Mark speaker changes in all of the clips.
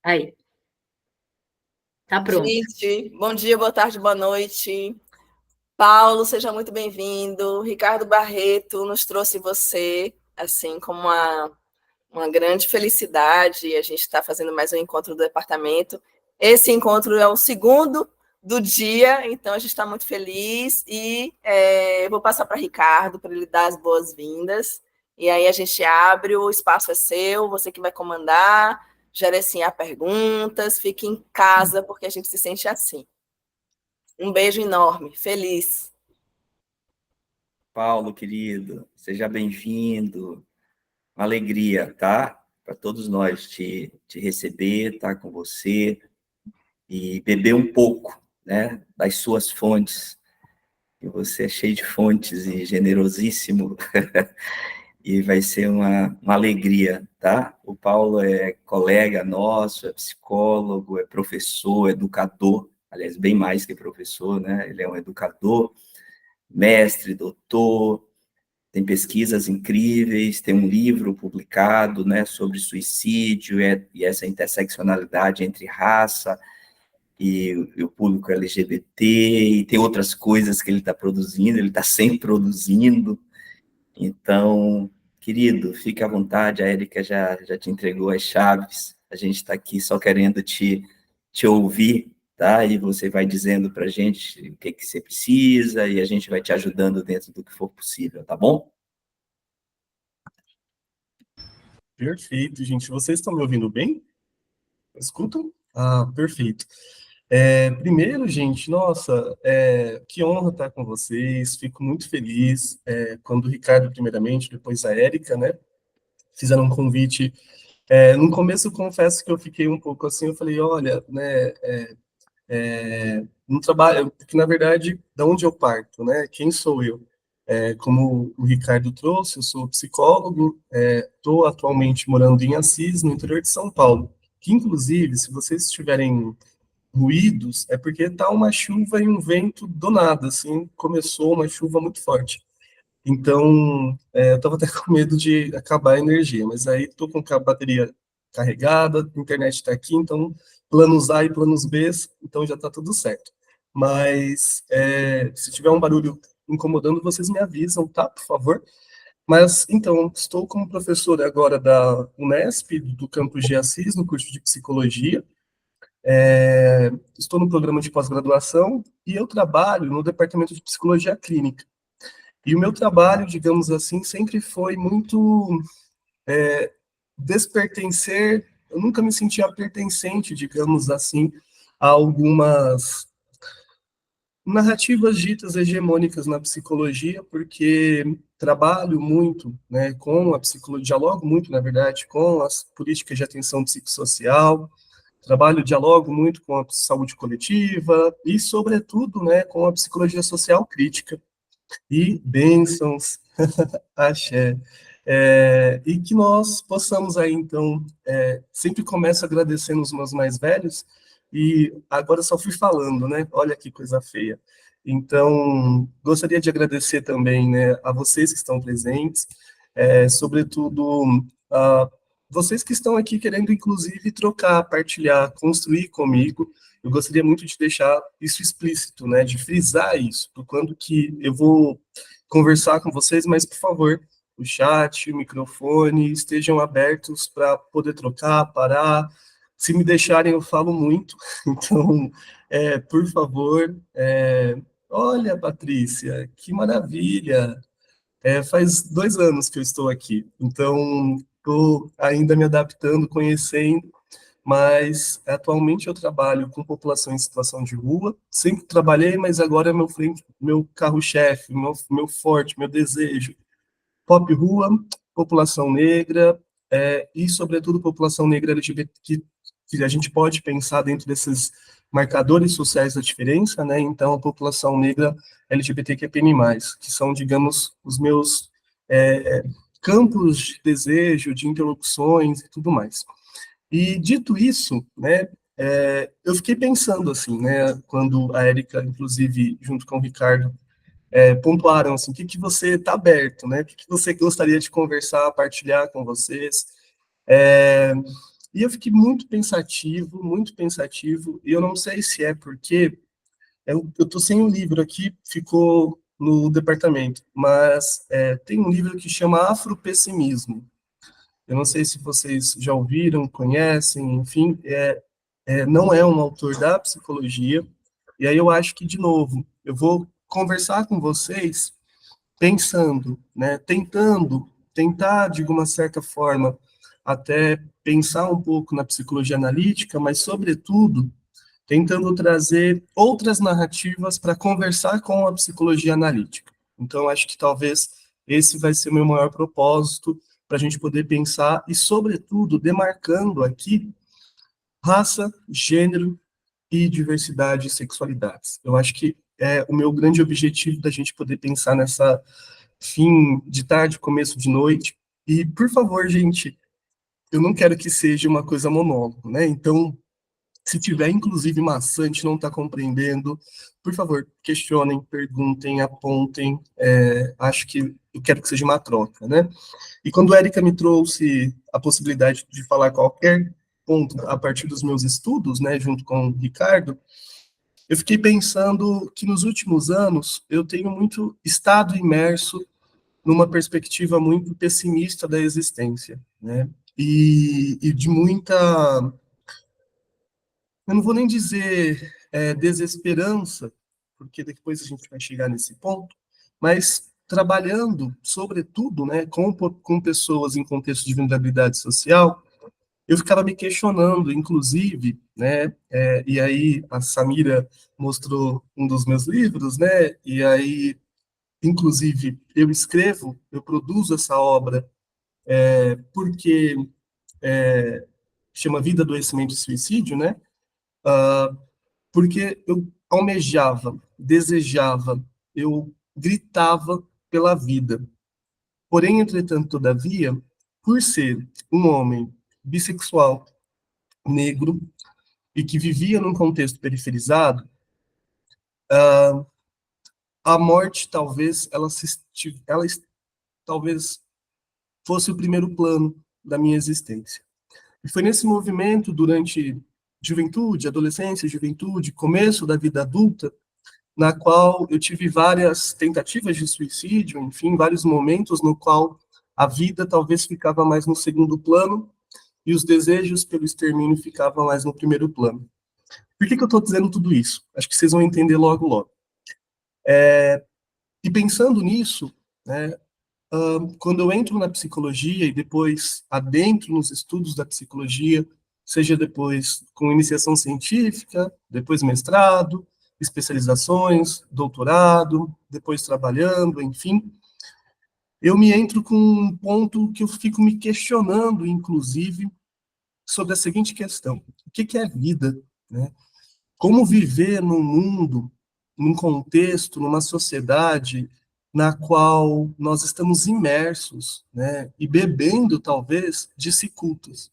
Speaker 1: Aí, tá pronto.
Speaker 2: Gente, bom dia, boa tarde, boa noite. Paulo, seja muito bem-vindo. Ricardo Barreto nos trouxe você, assim, como uma grande felicidade. A gente está fazendo mais um encontro do departamento. Esse encontro é o segundo do dia, então a gente está muito feliz e eu vou passar para Ricardo para ele dar as boas-vindas. E aí a gente abre, o espaço é seu, você que vai comandar, gerenciar perguntas, fique em casa, porque a gente se sente assim. Um beijo enorme, feliz.
Speaker 3: Paulo, querido, seja bem-vindo. Uma alegria, tá? Para todos nós te receber, estar com você e beber um pouco, né, das suas fontes. E você é cheio de fontes e generosíssimo. E vai ser uma alegria, tá? O Paulo é colega nosso, é psicólogo, é professor, educador, aliás, bem mais que professor, né? Ele é um educador, mestre, doutor, tem pesquisas incríveis, tem um livro publicado, né, sobre suicídio e essa interseccionalidade entre raça e o público LGBT, e tem outras coisas que ele está produzindo, ele está sempre produzindo. Então, querido, fique à vontade, a Érica já te entregou as chaves, a gente está aqui só querendo te ouvir, tá? E você vai dizendo para a gente o que você precisa e a gente vai te ajudando dentro do que for possível, tá bom?
Speaker 4: Perfeito, gente. Vocês estão me ouvindo bem? Escutam? Ah, perfeito. Primeiro, gente, nossa, que honra estar com vocês. Fico muito feliz quando o Ricardo, primeiramente, depois a Érica, né, fizeram um convite. No começo, eu confesso que eu fiquei um pouco assim, eu falei, olha, né, no trabalho, porque na verdade, da onde eu parto, né? Quem sou eu? Como o Ricardo trouxe, eu sou psicólogo, estou atualmente morando em Assis, no interior de São Paulo, que inclusive, se vocês tiverem ruídos, é porque tá uma chuva e um vento do nada, assim, começou uma chuva muito forte. Então, eu estava até com medo de acabar a energia, mas aí estou com a bateria carregada, a internet está aqui, então planos A e planos B, então já está tudo certo. Mas se tiver um barulho incomodando, vocês me avisam, tá? Por favor. Mas, então, estou como professor agora da Unesp, do campus de Assis, no curso de Psicologia. Estou no programa de pós-graduação e eu trabalho no departamento de Psicologia Clínica. E o meu trabalho, digamos assim, sempre foi muito despertencer, eu nunca me sentia pertencente, digamos assim, a algumas narrativas ditas hegemônicas na psicologia, porque trabalho muito, né, com a psicologia, dialogo muito, na verdade, com as políticas de atenção psicossocial, dialogo muito com a saúde coletiva e, sobretudo, né, com a psicologia social crítica. E bênçãos, axé. E que nós possamos aí, então, sempre começo agradecendo os meus mais velhos, e agora só fui falando, né? Olha que coisa feia. Então, gostaria de agradecer também, né, a vocês que estão presentes, sobretudo a vocês que estão aqui querendo, inclusive, trocar, partilhar, construir comigo. Eu gostaria muito de deixar isso explícito, né, de frisar isso, do quando que eu vou conversar com vocês, mas, por favor, o chat, o microfone estejam abertos para poder trocar, parar. Se me deixarem, eu falo muito. Então, por favor, olha, Patrícia, que maravilha! Faz 2 anos que eu estou aqui, então estou ainda me adaptando, conhecendo, mas atualmente eu trabalho com população em situação de rua. Sempre trabalhei, mas agora é meu carro-chefe, meu forte, meu desejo. Pop rua, população negra, e, sobretudo, população negra LGBT, que a gente pode pensar dentro desses marcadores sociais da diferença, né? Então, a população negra LGBTQIA+, que são, digamos, os meus campos de desejo, de interlocuções e tudo mais. E, dito isso, né, eu fiquei pensando, assim, né, quando a Érica, inclusive, junto com o Ricardo, pontuaram assim, o que você está aberto, né? O que você gostaria de conversar, partilhar com vocês. E eu fiquei muito pensativo, e eu não sei se é porque eu estou sem o livro aqui, ficou no departamento, mas tem um livro que chama Afropessimismo. Eu não sei se vocês já ouviram, conhecem, enfim, não é um autor da psicologia, e aí eu acho que, de novo, eu vou conversar com vocês pensando, né, tentar, de alguma certa forma, até pensar um pouco na psicologia analítica, mas, sobretudo, tentando trazer outras narrativas para conversar com a psicologia analítica. Então, acho que talvez esse vai ser o meu maior propósito, para a gente poder pensar e, sobretudo, demarcando aqui raça, gênero e diversidade e sexualidades. Eu acho que é o meu grande objetivo da gente poder pensar nessa fim de tarde, começo de noite. E, por favor, gente, eu não quero que seja uma coisa monólogo, né? Então, se tiver, inclusive, maçante, não está compreendendo, por favor, questionem, perguntem, apontem. Acho que eu quero que seja uma troca, né? E quando a Érica me trouxe a possibilidade de falar qualquer ponto a partir dos meus estudos, né, junto com o Ricardo, eu fiquei pensando que nos últimos anos eu tenho muito estado imerso numa perspectiva muito pessimista da existência, né? E de muita, eu não vou nem dizer desesperança, porque depois a gente vai chegar nesse ponto, mas trabalhando, sobretudo, né, com pessoas em contexto de vulnerabilidade social, eu ficava me questionando, inclusive, né, e aí a Samira mostrou um dos meus livros, né, e aí, inclusive, eu produzo essa obra, porque chama Vida, Adoecimento e Suicídio, né, porque eu almejava, desejava, eu gritava pela vida. Porém, entretanto, todavia, por ser um homem bissexual, negro, e que vivia num contexto periferizado, a morte ela talvez fosse o primeiro plano da minha existência. E foi nesse movimento, durante juventude, adolescência, juventude, começo da vida adulta, na qual eu tive várias tentativas de suicídio, enfim, vários momentos no qual a vida talvez ficava mais no segundo plano e os desejos pelo extermínio ficavam mais no primeiro plano. Por que eu estou dizendo tudo isso? Acho que vocês vão entender logo, logo. E pensando nisso, né, quando eu entro na psicologia e depois adentro nos estudos da psicologia, seja depois com iniciação científica, depois mestrado, especializações, doutorado, depois trabalhando, enfim, eu me entro com um ponto que eu fico me questionando, inclusive, sobre a seguinte questão: o que é vida, né? Como viver num mundo, num contexto, numa sociedade na qual nós estamos imersos, né, e bebendo, talvez, de cicutas.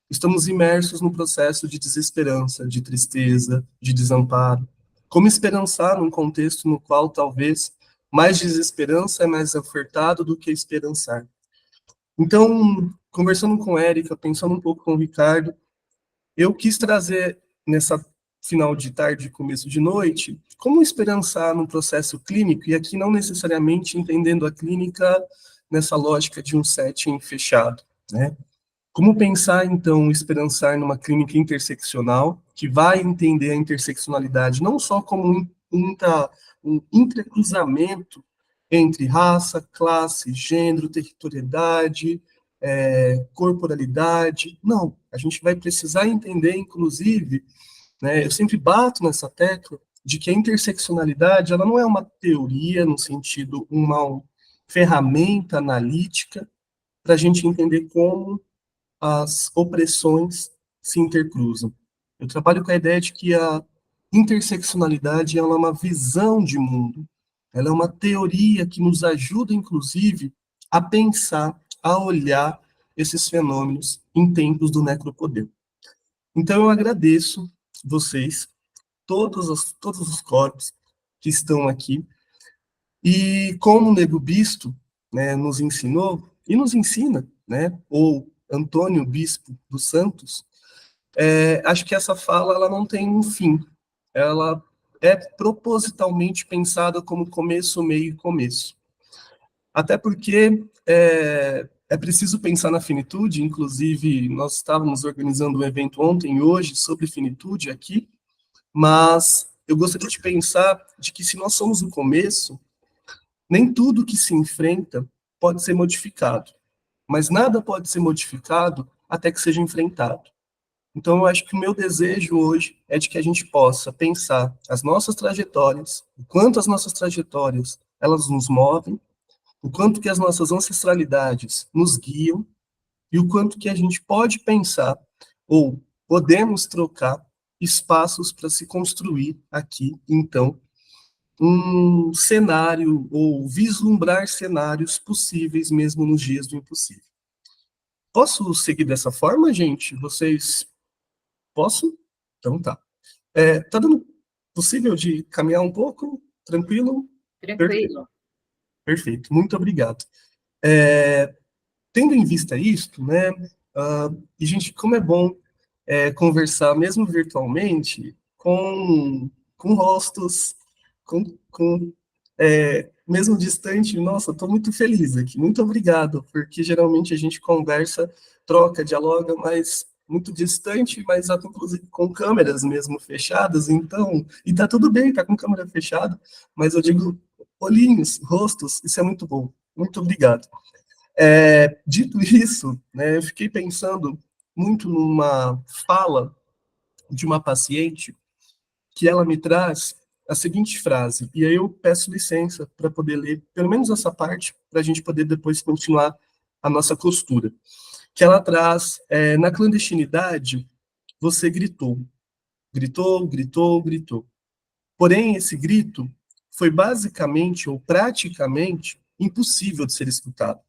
Speaker 4: Estamos imersos no processo de desesperança, de tristeza, de desamparo. Como esperançar num contexto no qual, talvez, mais desesperança é mais ofertado do que esperançar? Então, conversando com Érica, pensando um pouco com o Ricardo, eu quis trazer nessa final de tarde, começo de noite, como esperançar num processo clínico, e aqui não necessariamente entendendo a clínica nessa lógica de um setting fechado, né? Como pensar, então, esperançar numa clínica interseccional, que vai entender a interseccionalidade não só como um intercruzamento entre raça, classe, gênero, territorialidade, corporalidade. Não, a gente vai precisar entender, inclusive, né, eu sempre bato nessa tecla de que a interseccionalidade ela não é uma teoria, no sentido, uma ferramenta analítica para a gente entender como as opressões se intercruzam. Eu trabalho com a ideia de que a interseccionalidade ela é uma visão de mundo, ela é uma teoria que nos ajuda, inclusive, a pensar, a olhar esses fenômenos em tempos do necropoder. Então, eu agradeço vocês, todos os corpos que estão aqui, e como o Nego Bisto, né, nos ensinou, e nos ensina, né, ou Antônio Bispo dos Santos, acho que essa fala ela não tem um fim. Ela é propositalmente pensada como começo, meio e começo. Até porque é preciso pensar na finitude, inclusive nós estávamos organizando um evento ontem e hoje sobre finitude aqui, mas eu gostaria de pensar de que se nós somos o começo, nem tudo que se enfrenta pode ser modificado, mas nada pode ser modificado até que seja enfrentado. Então, eu acho que o meu desejo hoje é de que a gente possa pensar as nossas trajetórias, o quanto as nossas trajetórias elas nos movem, o quanto que as nossas ancestralidades nos guiam e o quanto que a gente pode pensar ou podemos trocar espaços para se construir aqui, então, um cenário ou vislumbrar cenários possíveis mesmo nos dias do impossível. Posso seguir dessa forma, gente? Vocês posso? Então tá. Tá dando possível de caminhar um pouco? Tranquilo?
Speaker 1: Tranquilo.
Speaker 4: Perfeito. Muito obrigado. Tendo em vista isto, né, e gente, como é bom conversar, mesmo virtualmente, com rostos, com mesmo distante, nossa, estou muito feliz aqui, muito obrigado, porque geralmente a gente conversa, troca, dialoga, mas muito distante, mas inclusive com câmeras mesmo fechadas, então, e tá tudo bem, tá com câmera fechada, mas eu digo olhinhos, rostos, isso é muito bom, muito obrigado. Dito isso, né, eu fiquei pensando muito numa fala de uma paciente que ela me traz a seguinte frase, e aí eu peço licença para poder ler pelo menos essa parte, para a gente poder depois continuar a nossa costura. Que ela traz, na clandestinidade, você gritou, gritou, gritou, gritou. Porém, esse grito foi basicamente ou praticamente impossível de ser escutado.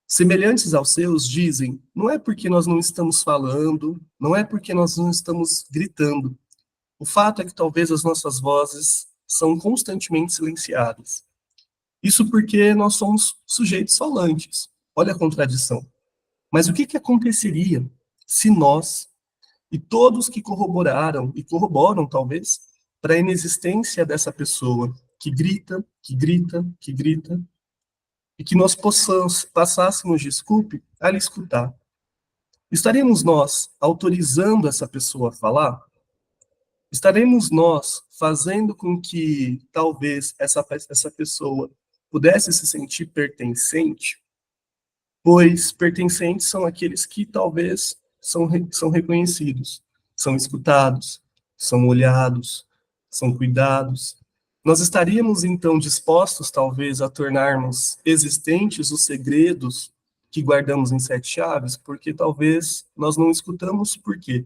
Speaker 4: Semelhantes aos seus dizem, não é porque nós não estamos falando, não é porque nós não estamos gritando. O fato é que talvez as nossas vozes são constantemente silenciadas. Isso porque nós somos sujeitos falantes. Olha a contradição. Mas o que aconteceria se nós, e todos que corroboraram, e corroboram talvez, para a inexistência dessa pessoa que grita, que grita, que grita, e que nós passássemos, desculpe, a lhe escutar? Estaremos nós autorizando essa pessoa a falar? Estaremos nós fazendo com que talvez essa pessoa pudesse se sentir pertencente? Pois pertencentes são aqueles que talvez são reconhecidos, são escutados, são olhados, são cuidados. Nós estaríamos então dispostos talvez a tornarmos existentes os segredos que guardamos em sete chaves, porque talvez nós não escutamos por quê?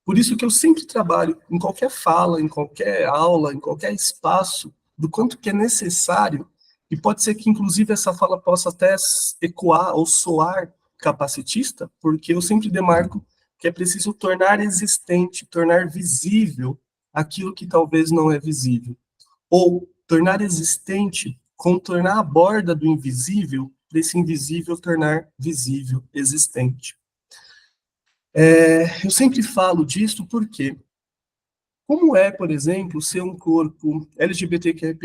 Speaker 4: Por isso que eu sempre trabalho em qualquer fala, em qualquer aula, em qualquer espaço, do quanto que é necessário, e pode ser que inclusive essa fala possa até ecoar ou soar capacitista, porque eu sempre demarco que é preciso tornar existente, tornar visível aquilo que talvez não é visível, ou tornar existente, contornar a borda do invisível, para esse invisível tornar visível, existente. Eu sempre falo disso porque, como é, por exemplo, ser um corpo LGBTQIA+,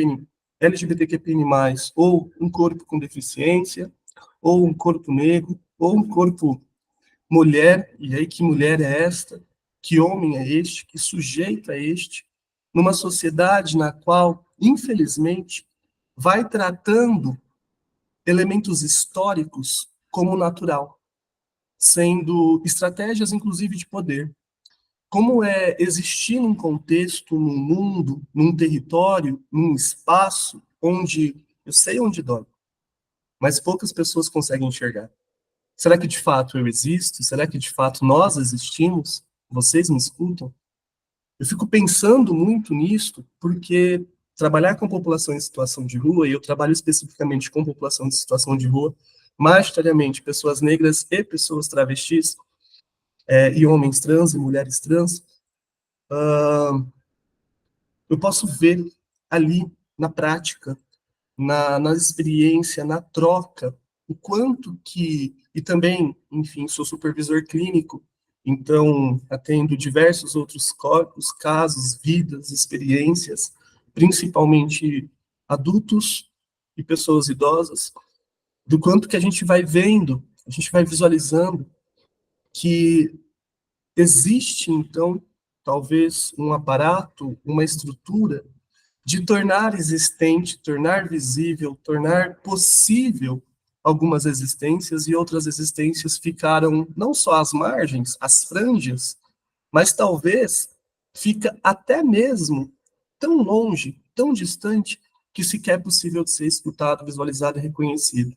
Speaker 4: ou um corpo com deficiência, ou um corpo negro, ou um corpo mulher, e aí que mulher é esta, que homem é este, que sujeito é este, numa sociedade na qual, infelizmente, vai tratando elementos históricos como natural, sendo estratégias, inclusive, de poder. Como é existir num contexto, num mundo, num território, num espaço onde eu sei onde dói, mas poucas pessoas conseguem enxergar. Será que de fato eu existo? Será que de fato nós existimos? Vocês me escutam? Eu fico pensando muito nisso porque trabalhar com população em situação de rua, e eu trabalho especificamente com população em situação de rua, majoritariamente pessoas negras e pessoas travestis, e homens trans e mulheres trans, eu posso ver ali, na prática, na experiência, na troca, o quanto que, e também, enfim, sou supervisor clínico, então atendo diversos outros corpos, casos, vidas, experiências, principalmente adultos e pessoas idosas, do quanto que a gente vai vendo, a gente vai visualizando que existe, então, talvez um aparato, uma estrutura de tornar existente, tornar visível, tornar possível algumas existências, e outras existências ficaram não só às margens, às franjas, mas talvez fica até mesmo tão longe, tão distante, que sequer é possível de ser escutado, visualizado e reconhecido.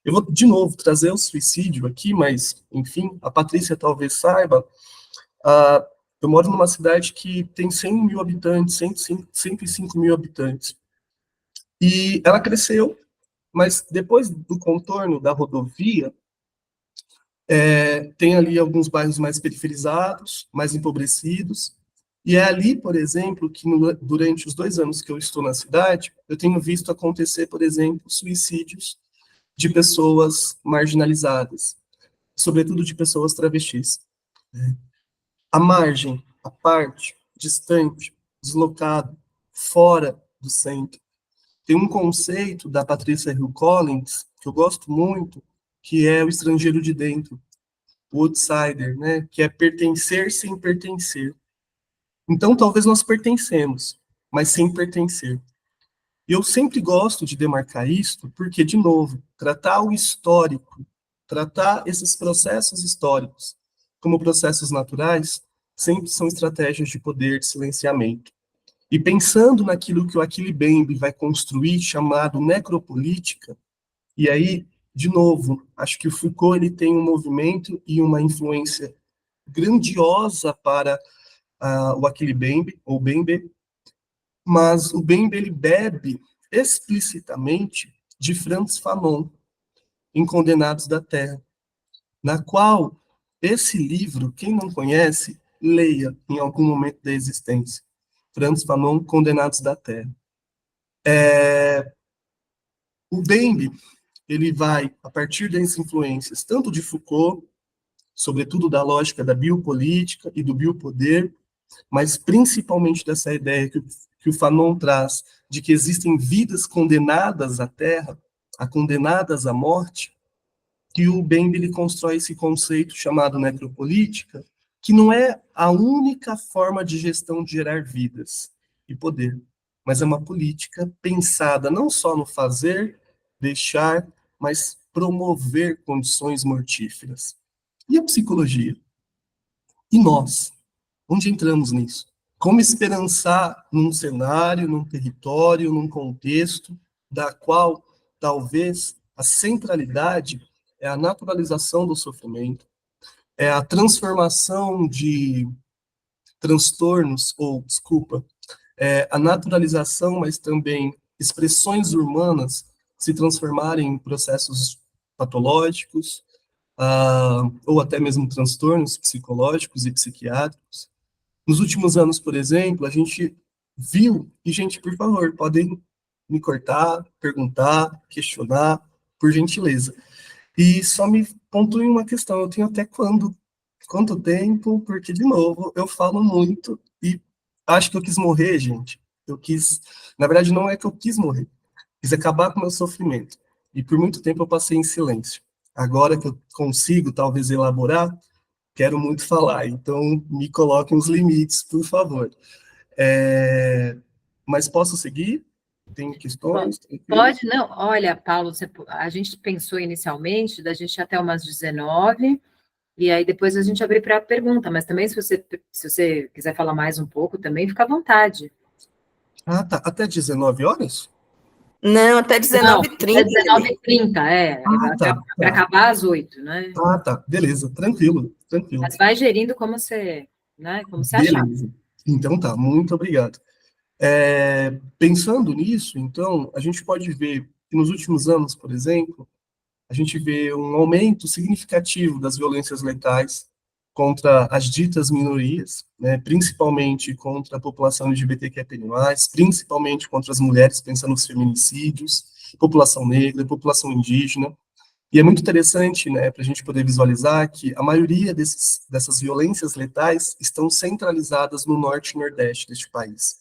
Speaker 4: Eu vou, de novo, trazer o suicídio aqui, mas, enfim, a Patrícia talvez saiba, eu moro numa cidade que tem 100 mil habitantes, 105 mil habitantes. E ela cresceu, mas depois do contorno da rodovia, tem ali alguns bairros mais periferizados, mais empobrecidos. E é ali, por exemplo, que durante os 2 anos que eu estou na cidade, eu tenho visto acontecer, por exemplo, suicídios de pessoas marginalizadas, sobretudo de pessoas travestis. A margem, a parte, distante, deslocado, fora do centro. Tem um conceito da Patricia Hill Collins, que eu gosto muito, que é o estrangeiro de dentro, o outsider, né? Que é pertencer sem pertencer. Então, talvez nós pertencemos, mas sem pertencer. E eu sempre gosto de demarcar isto, porque, de novo, tratar o histórico, tratar esses processos históricos como processos naturais, sempre são estratégias de poder, de silenciamento. E pensando naquilo que o Achille Mbembe vai construir, chamado necropolítica, e aí, de novo, acho que o Foucault ele tem um movimento e uma influência grandiosa para o Achille Mbembe, ou Mbembe, mas o Mbembe ele bebe explicitamente de Frantz Fanon, em Condenados da Terra, na qual esse livro, quem não conhece, leia em algum momento da existência. Frantz Fanon, Condenados da Terra. O Mbembe, ele vai, a partir das influências, tanto de Foucault, sobretudo da lógica da biopolítica e do biopoder, mas principalmente dessa ideia que o Fanon traz, de que existem vidas condenadas à terra, condenadas à morte, que o Mbembe ele constrói esse conceito chamado necropolítica, que não é a única forma de gestão de gerar vidas e poder, mas é uma política pensada não só no fazer, deixar, mas promover condições mortíferas. E a psicologia? E nós? Onde entramos nisso? Como esperançar num cenário, num território, num contexto, da qual talvez a centralidade é a naturalização do sofrimento, é a transformação de transtornos, ou, desculpa, a naturalização, mas também expressões humanas se transformarem em processos patológicos, ou até mesmo transtornos psicológicos e psiquiátricos. Nos últimos anos, por exemplo, a gente viu, e gente, por favor, podem me cortar, perguntar, questionar, por gentileza. E só me pontuem uma questão, eu tenho até quanto tempo, porque, de novo, eu falo muito e acho que eu quis morrer, gente. Na verdade, não é que eu quis morrer, quis acabar com o meu sofrimento. E por muito tempo eu passei em silêncio. Agora que eu consigo, talvez, elaborar, quero muito falar, então me coloquem os limites, por favor. Mas posso seguir? Tem questões?
Speaker 1: Pode, não. Olha, Paulo, a gente pensou inicialmente da gente ir até umas 19, e aí depois a gente abrir para a pergunta, mas também se você quiser falar mais um pouco, também fica à vontade.
Speaker 4: Ah, tá. Até 19 horas?
Speaker 2: Não, até 19h30.
Speaker 1: Até 19h30,
Speaker 4: tá.
Speaker 1: Para acabar às 8, né?
Speaker 4: Ah, tá. Beleza, tranquilo.
Speaker 1: Mas vai gerindo como você, né, como você achar.
Speaker 4: Beleza. Então tá, muito obrigado. Pensando nisso, então, a gente pode ver que nos últimos anos, por exemplo, a gente vê um aumento significativo das violências letais contra as ditas minorias, né, principalmente contra a população LGBTQIA+, principalmente contra as mulheres, pensando nos feminicídios, população negra, população indígena. E é muito interessante, né, para a gente poder visualizar que a maioria dessas violências letais estão centralizadas no norte e nordeste deste país,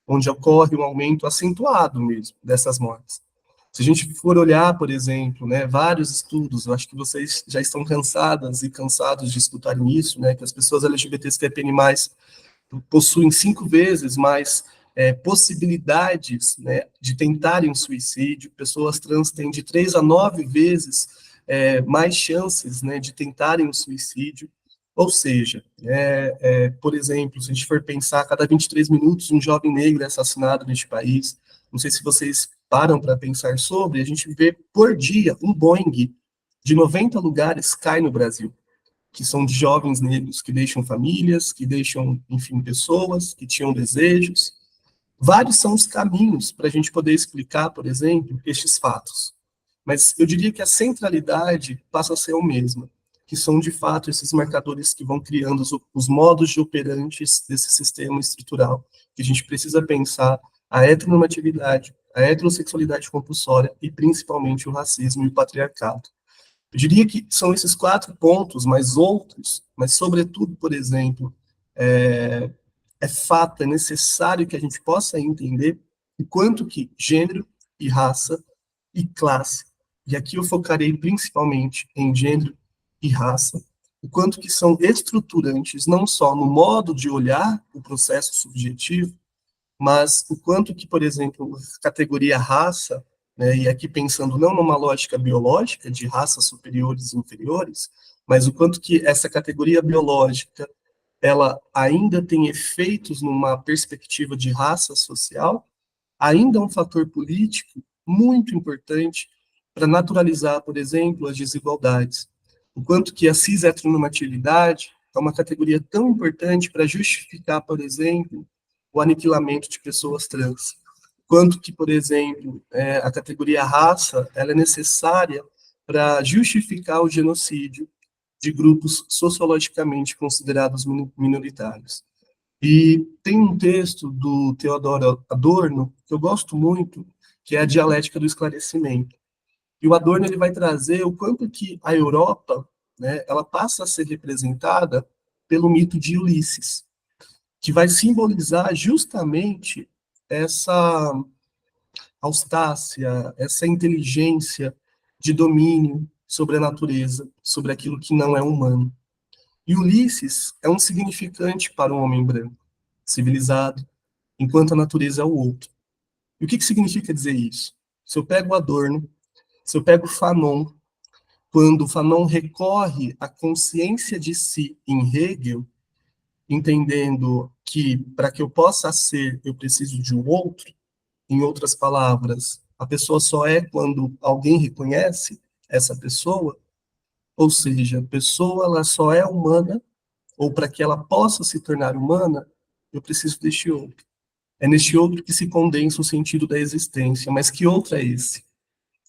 Speaker 4: onde ocorre um aumento acentuado mesmo dessas mortes. Se a gente for olhar, por exemplo, né, vários estudos, eu acho que vocês já estão cansadas e cansados de escutarem isso, né, que as pessoas LGBTQIA+, possuem 5 vezes mais possibilidades, né, de tentarem um suicídio, pessoas trans têm de 3 a 9 vezes mais chances, né, de tentarem um suicídio, ou seja, por exemplo, se a gente for pensar, a cada 23 minutos um jovem negro é assassinado neste país, não sei se vocês param para pensar sobre, a gente vê por dia um Boeing de 90 lugares cai no Brasil, que são de jovens negros que deixam famílias, que deixam, enfim, pessoas que tinham desejos. Vários são os caminhos para a gente poder explicar, por exemplo, estes fatos. Mas eu diria que a centralidade passa a ser a mesma, que são, de fato, esses marcadores que vão criando os modos de operantes desse sistema estrutural, que a gente precisa pensar a heteronormatividade, a heterossexualidade compulsória e, principalmente, o racismo e o patriarcado. Eu diria que são esses 4 pontos, mais outros, mas, sobretudo, por exemplo, fato, é necessário que a gente possa entender o quanto que gênero e raça e classe, e aqui eu focarei principalmente em gênero e raça, o quanto que são estruturantes, não só no modo de olhar o processo subjetivo, mas o quanto que, por exemplo, a categoria raça, né, e aqui pensando não numa lógica biológica de raças superiores e inferiores, mas o quanto que essa categoria biológica ela ainda tem efeitos numa perspectiva de raça social, ainda é um fator político muito importante para naturalizar, por exemplo, as desigualdades. O quanto que a cis-heteronormatividade é uma categoria tão importante para justificar, por exemplo, o aniquilamento de pessoas trans. Quanto que, por exemplo, a categoria raça ela é necessária para justificar o genocídio de grupos sociologicamente considerados minoritários. E tem um texto do Theodor Adorno, que eu gosto muito, que é a dialética do esclarecimento. E o Adorno ele vai trazer o quanto que a Europa, né, ela passa a ser representada pelo mito de Ulisses, que vai simbolizar justamente essa austácia, essa inteligência de domínio sobre a natureza, sobre aquilo que não é humano. E Ulisses é um significante para um homem branco, civilizado, enquanto a natureza é o outro. E o que significa dizer isso? Se eu pego Adorno, se eu pego Fanon, quando Fanon recorre à consciência de si em Hegel, entendendo que para que eu possa ser, eu preciso de um outro, em outras palavras, a pessoa só é quando alguém reconhece essa pessoa, ou seja, a pessoa ela só é humana, ou para que ela possa se tornar humana, eu preciso deste outro. É neste outro que se condensa o sentido da existência, mas que outro é esse?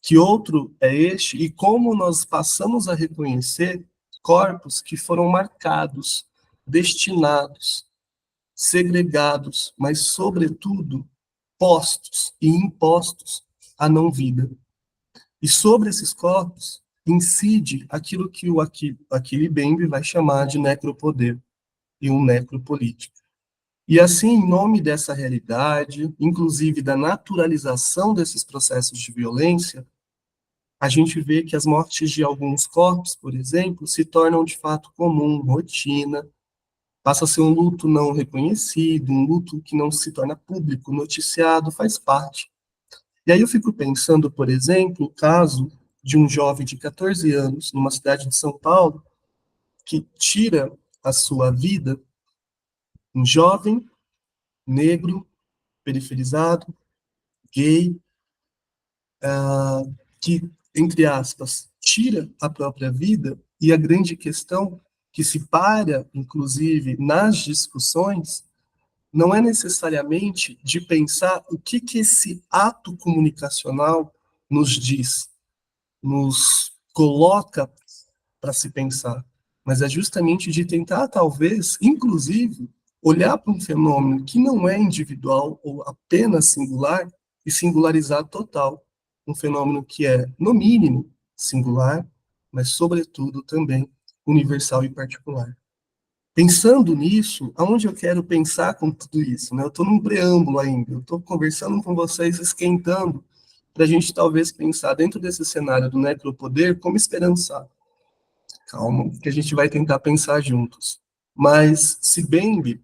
Speaker 4: Que outro é este? E como nós passamos a reconhecer corpos que foram marcados, destinados, segregados, mas, sobretudo, postos e impostos à não-vida. E sobre esses corpos incide aquilo que o Achille Mbembe vai chamar de necropoder e um necropolítico. E assim, em nome dessa realidade, inclusive da naturalização desses processos de violência, a gente vê que as mortes de alguns corpos, por exemplo, se tornam de fato comum, rotina, passa a ser um luto não reconhecido, um luto que não se torna público, noticiado, faz parte. E aí eu fico pensando, por exemplo, o caso de um jovem de 14 anos, numa cidade de São Paulo, que tira a sua vida, um jovem, negro, periferizado, gay, que, entre aspas, tira a própria vida, e a grande questão que se para, inclusive, nas discussões, não é necessariamente de pensar o que esse ato comunicacional nos diz, nos coloca para se pensar, mas é justamente de tentar, talvez, inclusive, olhar para um fenômeno que não é individual ou apenas singular e singularizar total. Um fenômeno que é, no mínimo, singular, mas, sobretudo, também universal e particular. Pensando nisso, aonde eu quero pensar com tudo isso? Né? Eu estou num preâmbulo ainda, eu estou conversando com vocês, esquentando, para a gente talvez pensar dentro desse cenário do necropoder como esperançar. Calma, que a gente vai tentar pensar juntos. Mas Sibembe,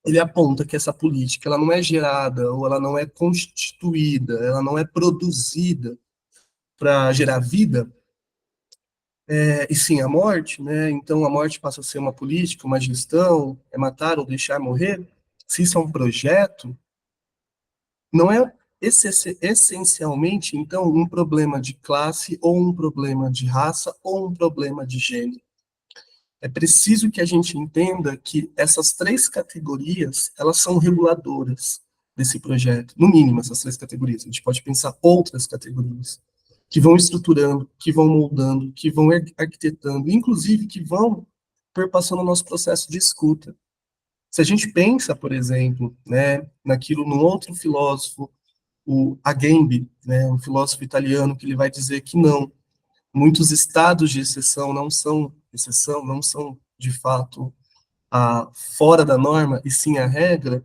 Speaker 4: ele aponta que essa política ela não é gerada ou ela não é constituída, ela não é produzida para gerar vida, e sim a morte, né? Então a morte passa a ser uma política, uma gestão, é matar ou deixar morrer. Se isso é um projeto, não é essencialmente, então, um problema de classe ou um problema de raça ou um problema de gênero. É preciso que a gente entenda que essas três categorias, elas são reguladoras desse projeto, no mínimo essas três categorias. A gente pode pensar outras categorias que vão estruturando, que vão moldando, que vão arquitetando, inclusive que vão perpassando o nosso processo de escuta. Se a gente pensa, por exemplo, né, naquilo num outro filósofo, o Agamben, né, um filósofo italiano, que ele vai dizer que não, muitos estados de exceção, não são de fato fora da norma, e sim a regra.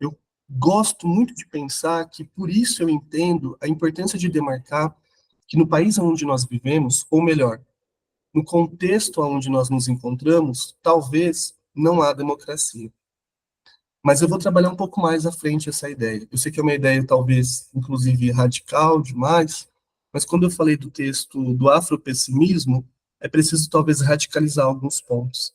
Speaker 4: Eu gosto muito de pensar que por isso eu entendo a importância de demarcar que no país onde nós vivemos, ou melhor, no contexto onde nós nos encontramos, talvez não há democracia. Mas eu vou trabalhar um pouco mais à frente essa ideia. Eu sei que é uma ideia talvez, inclusive, radical demais, mas quando eu falei do texto do afropessimismo, é preciso talvez radicalizar alguns pontos.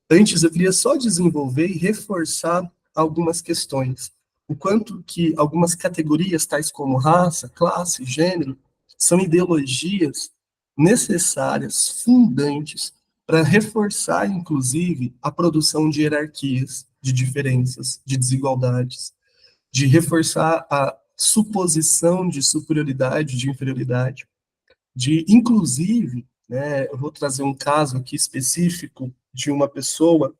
Speaker 4: Antes, eu queria só desenvolver e reforçar algumas questões. O quanto que algumas categorias, tais como raça, classe, gênero, são ideologias necessárias, fundantes, para reforçar, inclusive, a produção de hierarquias, de diferenças, de desigualdades, de reforçar a suposição de superioridade, de inferioridade, de, inclusive, né, eu vou trazer um caso aqui específico de uma pessoa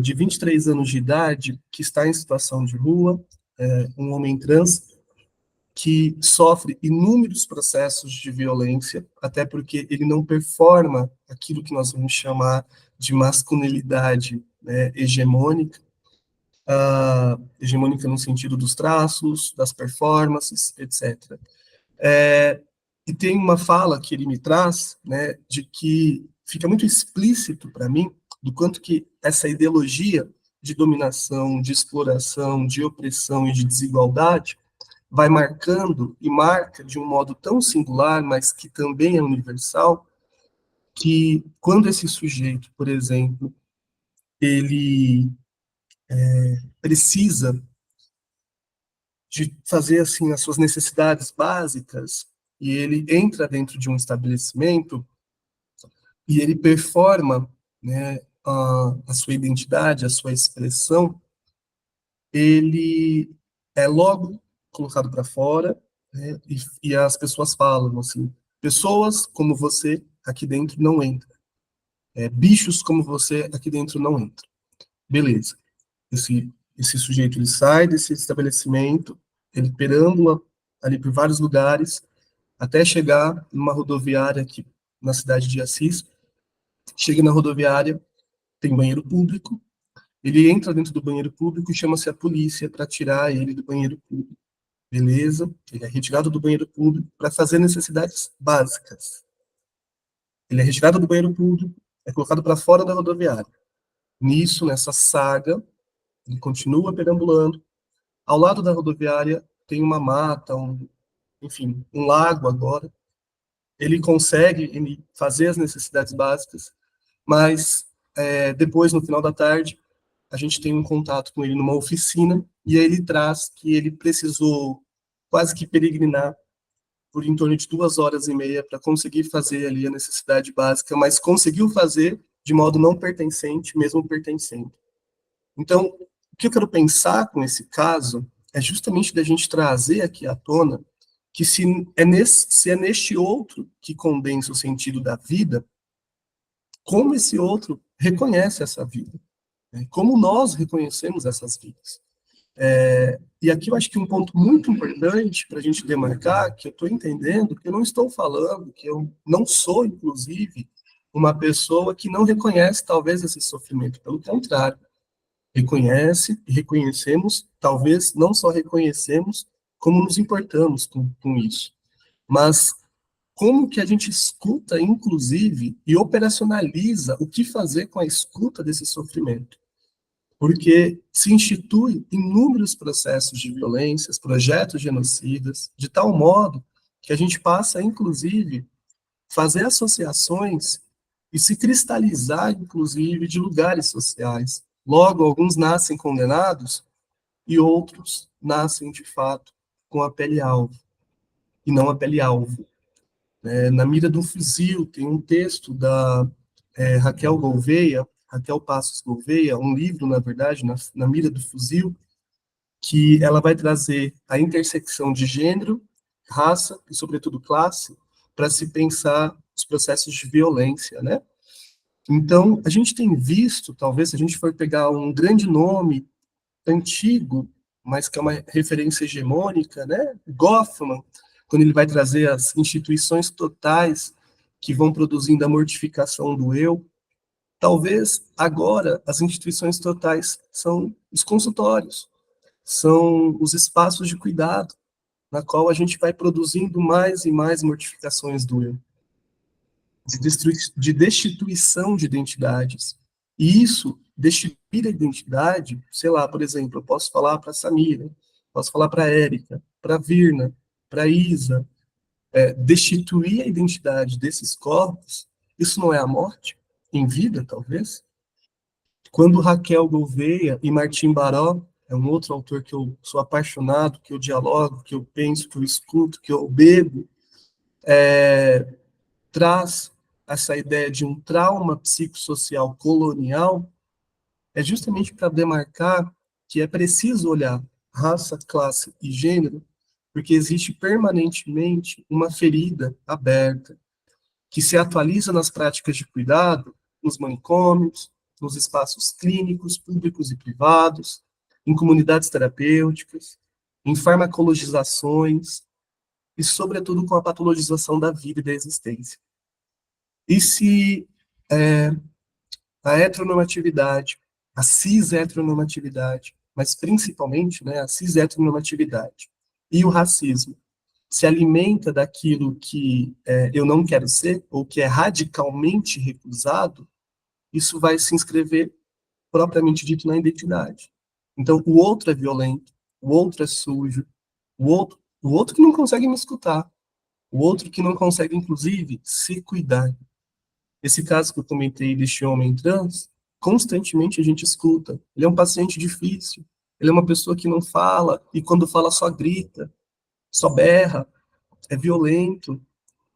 Speaker 4: de 23 anos de idade que está em situação de rua, um homem trans, que sofre inúmeros processos de violência, até porque ele não performa aquilo que nós vamos chamar de masculinidade, né, hegemônica, hegemônica no sentido dos traços, das performances, etc. E tem uma fala que ele me traz, né, de que fica muito explícito para mim do quanto que essa ideologia de dominação, de exploração, de opressão e de desigualdade vai marcando e marca de um modo tão singular, mas que também é universal, que quando esse sujeito, por exemplo, ele precisa de fazer assim as suas necessidades básicas e ele entra dentro de um estabelecimento e ele performa, né, a sua identidade, a sua expressão, ele é logo colocado para fora, né, e as pessoas falam assim, pessoas como você aqui dentro não entram, bichos como você aqui dentro não entram. Beleza. Esse sujeito ele sai desse estabelecimento, ele perambula ali por vários lugares, até chegar numa rodoviária aqui na cidade de Assis. Chega na rodoviária, tem banheiro público, ele entra dentro do banheiro público e chama-se a polícia para tirar ele do banheiro público. Beleza? Ele é retirado do banheiro público para fazer necessidades básicas. Ele é retirado do banheiro público, é colocado para fora da rodoviária. Nisso, nessa saga, ele continua perambulando. Ao lado da rodoviária tem uma mata, enfim, um lago agora. Ele consegue fazer as necessidades básicas, mas depois, no final da tarde, a gente tem um contato com ele numa oficina, e aí ele traz que ele precisou quase que peregrinar por em torno de 2 horas e meia para conseguir fazer ali a necessidade básica, mas conseguiu fazer de modo não pertencente, mesmo pertencente. Então, o que eu quero pensar com esse caso é justamente da gente trazer aqui à tona que se é neste outro que condensa o sentido da vida, como esse outro reconhece essa vida, né? Como nós reconhecemos essas vidas. E aqui eu acho que um ponto muito importante para a gente demarcar, que eu estou entendendo, que eu não estou falando, que eu não sou, inclusive, uma pessoa que não reconhece, talvez, esse sofrimento. Pelo contrário, reconhece e reconhecemos, talvez não só reconhecemos, como nos importamos com isso. Mas como que a gente escuta, inclusive, e operacionaliza o que fazer com a escuta desse sofrimento? Porque se institui inúmeros processos de violências, projetos genocidas, de tal modo que a gente passa, inclusive, fazer associações e se cristalizar, inclusive, de lugares sociais. Logo, alguns nascem condenados e outros nascem, de fato, com a pele-alvo, e não a pele-alvo. Na mira do fuzil, tem um texto da Raquel Gouveia, Raquel Passos Gouveia, um livro, na verdade, na mira do fuzil, que ela vai trazer a intersecção de gênero, raça e, sobretudo, classe, para se pensar os processos de violência, né? Então, a gente tem visto, talvez, se a gente for pegar um grande nome antigo, mas que é uma referência hegemônica, né? Goffman, quando ele vai trazer as instituições totais que vão produzindo a mortificação do eu, talvez agora as instituições totais são os consultórios, são os espaços de cuidado, na qual a gente vai produzindo mais e mais mortificações do eu, de destituição de identidades. E isso, destituir a identidade, sei lá, por exemplo, eu posso falar para a Samira, posso falar para a Érica, para a Virna, para a Isa, destituir a identidade desses corpos, isso não é a morte? Em vida, talvez? Quando Raquel Gouveia e Martim Baró, é um outro autor que eu sou apaixonado, que eu dialogo, que eu penso, que eu escuto, que eu bebo, traz essa ideia de um trauma psicossocial colonial, é justamente para demarcar que é preciso olhar raça, classe e gênero, porque existe permanentemente uma ferida aberta, que se atualiza nas práticas de cuidado, nos manicômios, nos espaços clínicos, públicos e privados, em comunidades terapêuticas, em farmacologizações e, sobretudo, com a patologização da vida e da existência. E se a heteronormatividade, a cis-heteronormatividade, mas principalmente, né, a cis-heteronormatividade e o racismo se alimenta daquilo que eu não quero ser, ou que é radicalmente recusado, isso vai se inscrever, propriamente dito, na identidade. Então, o outro é violento, o outro é sujo, o outro que não consegue me escutar, o outro que não consegue, inclusive, se cuidar. Esse caso que eu comentei deste homem trans, constantemente a gente escuta. Ele é um paciente difícil, ele é uma pessoa que não fala, e quando fala só grita, só berra, é violento,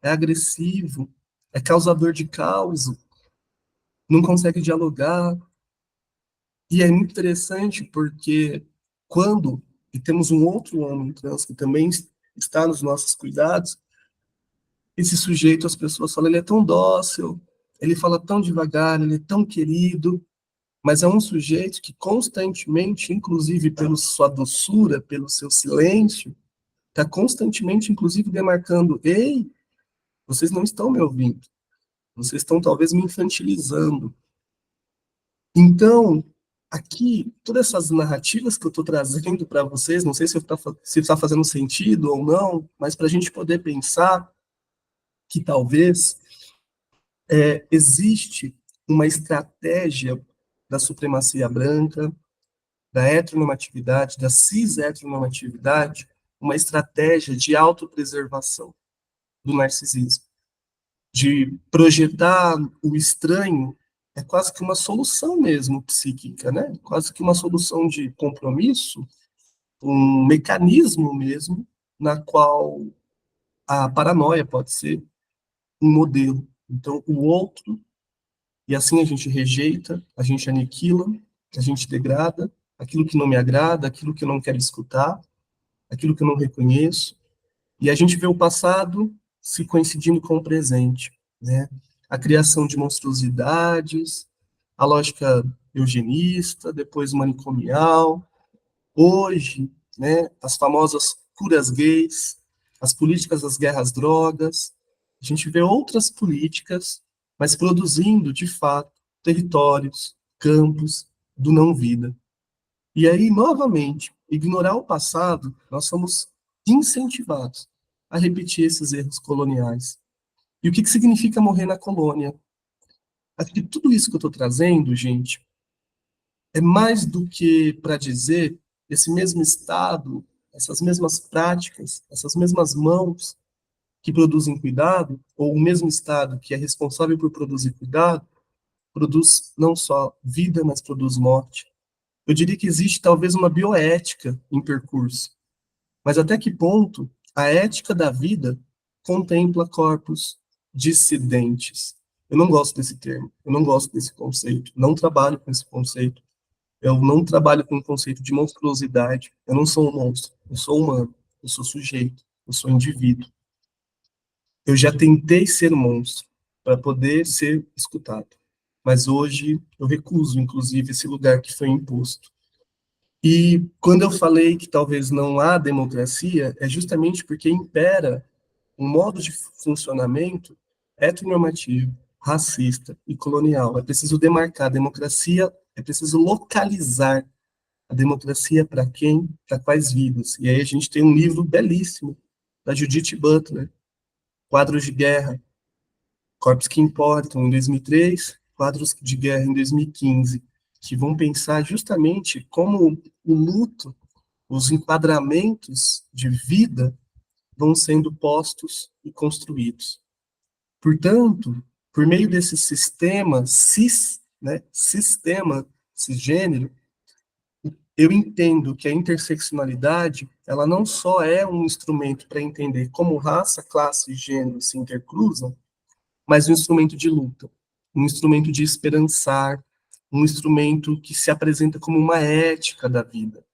Speaker 4: é agressivo, é causador de caos, não consegue dialogar. E é muito interessante porque quando, e temos um outro homem trans que também está nos nossos cuidados, esse sujeito, as pessoas falam, ele é tão dócil, ele fala tão devagar, ele é tão querido, mas é um sujeito que constantemente, inclusive pela sua doçura, pelo seu silêncio, está constantemente, inclusive, demarcando, ei, vocês não estão me ouvindo, vocês estão talvez me infantilizando. Então, aqui, todas essas narrativas que eu estou trazendo para vocês, não sei se está fazendo sentido ou não, mas para a gente poder pensar que talvez existe uma estratégia da supremacia branca, da heteronormatividade, da cis-heteronormatividade, uma estratégia de autopreservação do narcisismo, de projetar o estranho, é quase que uma solução mesmo psíquica, né? Quase que uma solução de compromisso, um mecanismo mesmo, na qual a paranoia pode ser um modelo. Então, o outro, e assim a gente rejeita, a gente aniquila, a gente degrada, aquilo que não me agrada, aquilo que eu não quero escutar, aquilo que eu não reconheço, e a gente vê o passado se coincidindo com o presente, né? A criação de monstruosidades, a lógica eugenista, depois manicomial, Hoje, né, as famosas curas gays, as políticas das guerras drogas, a gente vê outras políticas, mas produzindo, de fato, territórios, campos do não-vida. E aí, novamente, ignorar o passado, nós somos incentivados a repetir esses erros coloniais. E o que significa morrer na colônia? Acho que tudo isso que eu estou trazendo, gente, é mais do que para dizer esse mesmo Estado, essas mesmas práticas, essas mesmas mãos que produzem cuidado, ou o mesmo Estado que é responsável por produzir cuidado, produz não só vida, mas produz morte. Eu diria que existe talvez uma bioética em percurso, mas até que ponto a ética da vida contempla corpos dissidentes? Eu não gosto desse termo, eu não gosto desse conceito, não trabalho com esse conceito. Eu não trabalho com o conceito de monstruosidade. Eu não sou um monstro, eu sou humano, eu sou sujeito, eu sou indivíduo. Eu já tentei ser monstro para poder ser escutado, mas hoje eu recuso, inclusive, esse lugar que foi imposto. E quando eu falei que talvez não há democracia, é justamente porque impera um modo de funcionamento heteronormativo, racista e colonial. É preciso demarcar a democracia, é preciso localizar a democracia para quem, para quais vidas. E aí a gente tem um livro belíssimo da Judith Butler, Quadros de Guerra, Corpos que Importam, em 2003, Quadros de Guerra, em 2015, que vão pensar justamente como o luto, os enquadramentos de vida vão sendo postos e construídos. Portanto, por meio desse sistema sistema cisgênero, eu entendo que a interseccionalidade, ela não só é um instrumento para entender como raça, classe e gênero se intercruzam, mas um instrumento de luta, um instrumento de esperançar, um instrumento que se apresenta como uma ética da vida.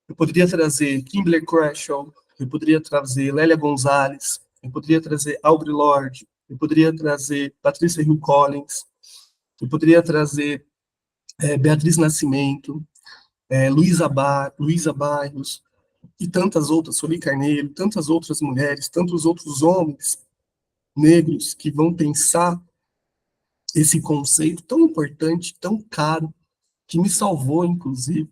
Speaker 4: Eu poderia trazer Kimberlé Crenshaw, eu poderia trazer Lélia Gonzalez, eu poderia trazer Audre Lorde, eu poderia trazer Patrícia Hill Collins, eu poderia trazer Beatriz Nascimento, Luísa Barros, e tantas outras, Sueli Carneiro, tantas outras mulheres, tantos outros homens negros que vão pensar esse conceito tão importante, tão caro, que me salvou, inclusive.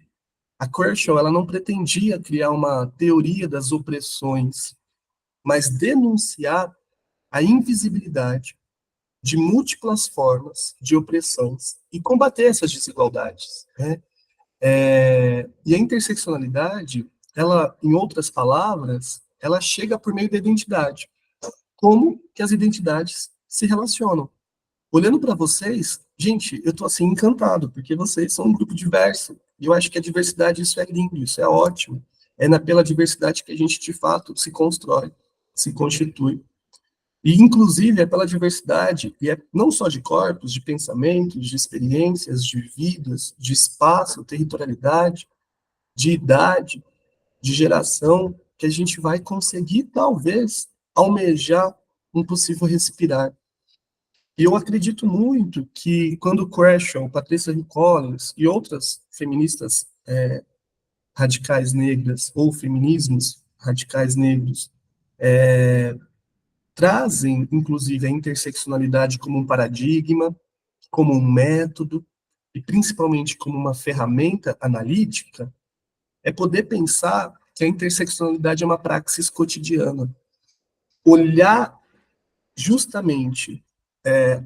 Speaker 4: A Kershaw, ela não pretendia criar uma teoria das opressões, mas denunciar a invisibilidade de múltiplas formas de opressões e combater essas desigualdades, né? E a interseccionalidade, ela, em outras palavras, ela chega por meio da identidade. Como que as identidades se relacionam? Olhando para vocês, gente, eu estou assim encantado, porque vocês são um grupo diverso. E eu acho que a diversidade, isso é lindo, isso é ótimo. Pela diversidade que a gente, de fato, se constrói, se constitui. E, inclusive, é pela diversidade, e é não só de corpos, de pensamentos, de experiências, de vidas, de espaço, territorialidade, de idade, de geração, que a gente vai conseguir, talvez, almejar um possível respirar. E eu acredito muito que quando Crenshaw, Patrícia Hill Collins e outras feministas radicais negras, ou feminismos radicais negros, trazem, inclusive, a interseccionalidade como um paradigma, como um método, e principalmente como uma ferramenta analítica, é poder pensar que a interseccionalidade é uma praxis cotidiana. Olhar justamente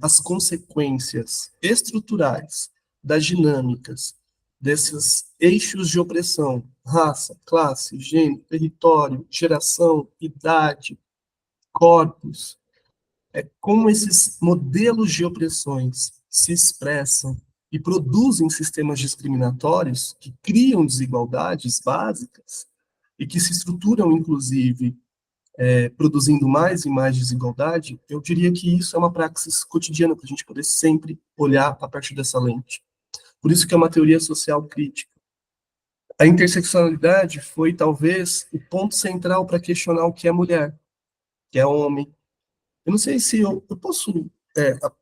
Speaker 4: as consequências estruturais das dinâmicas desses eixos de opressão, raça, classe, gênero, território, geração, idade, corpos, como esses modelos de opressões se expressam e produzem sistemas discriminatórios que criam desigualdades básicas e que se estruturam, inclusive, produzindo mais e mais desigualdade, eu diria que isso é uma praxis cotidiana para a gente poder sempre olhar a partir dessa lente. Por isso que é uma teoria social crítica. A interseccionalidade foi, talvez, o ponto central para questionar o que é mulher, que é homem. Eu não sei se eu posso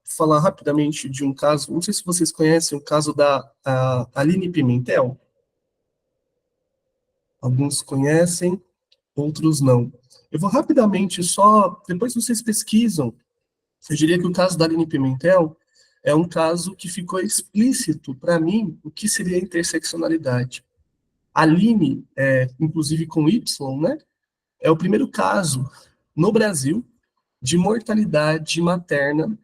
Speaker 4: falar rapidamente de um caso, não sei se vocês conhecem o caso da Aline Pimentel. Alguns conhecem, outros não. Eu vou rapidamente só, depois vocês pesquisam, eu diria que o caso da Aline Pimentel é um caso que ficou explícito para mim o que seria interseccionalidade. Aline, inclusive com Y, né, é o primeiro caso no Brasil de mortalidade materna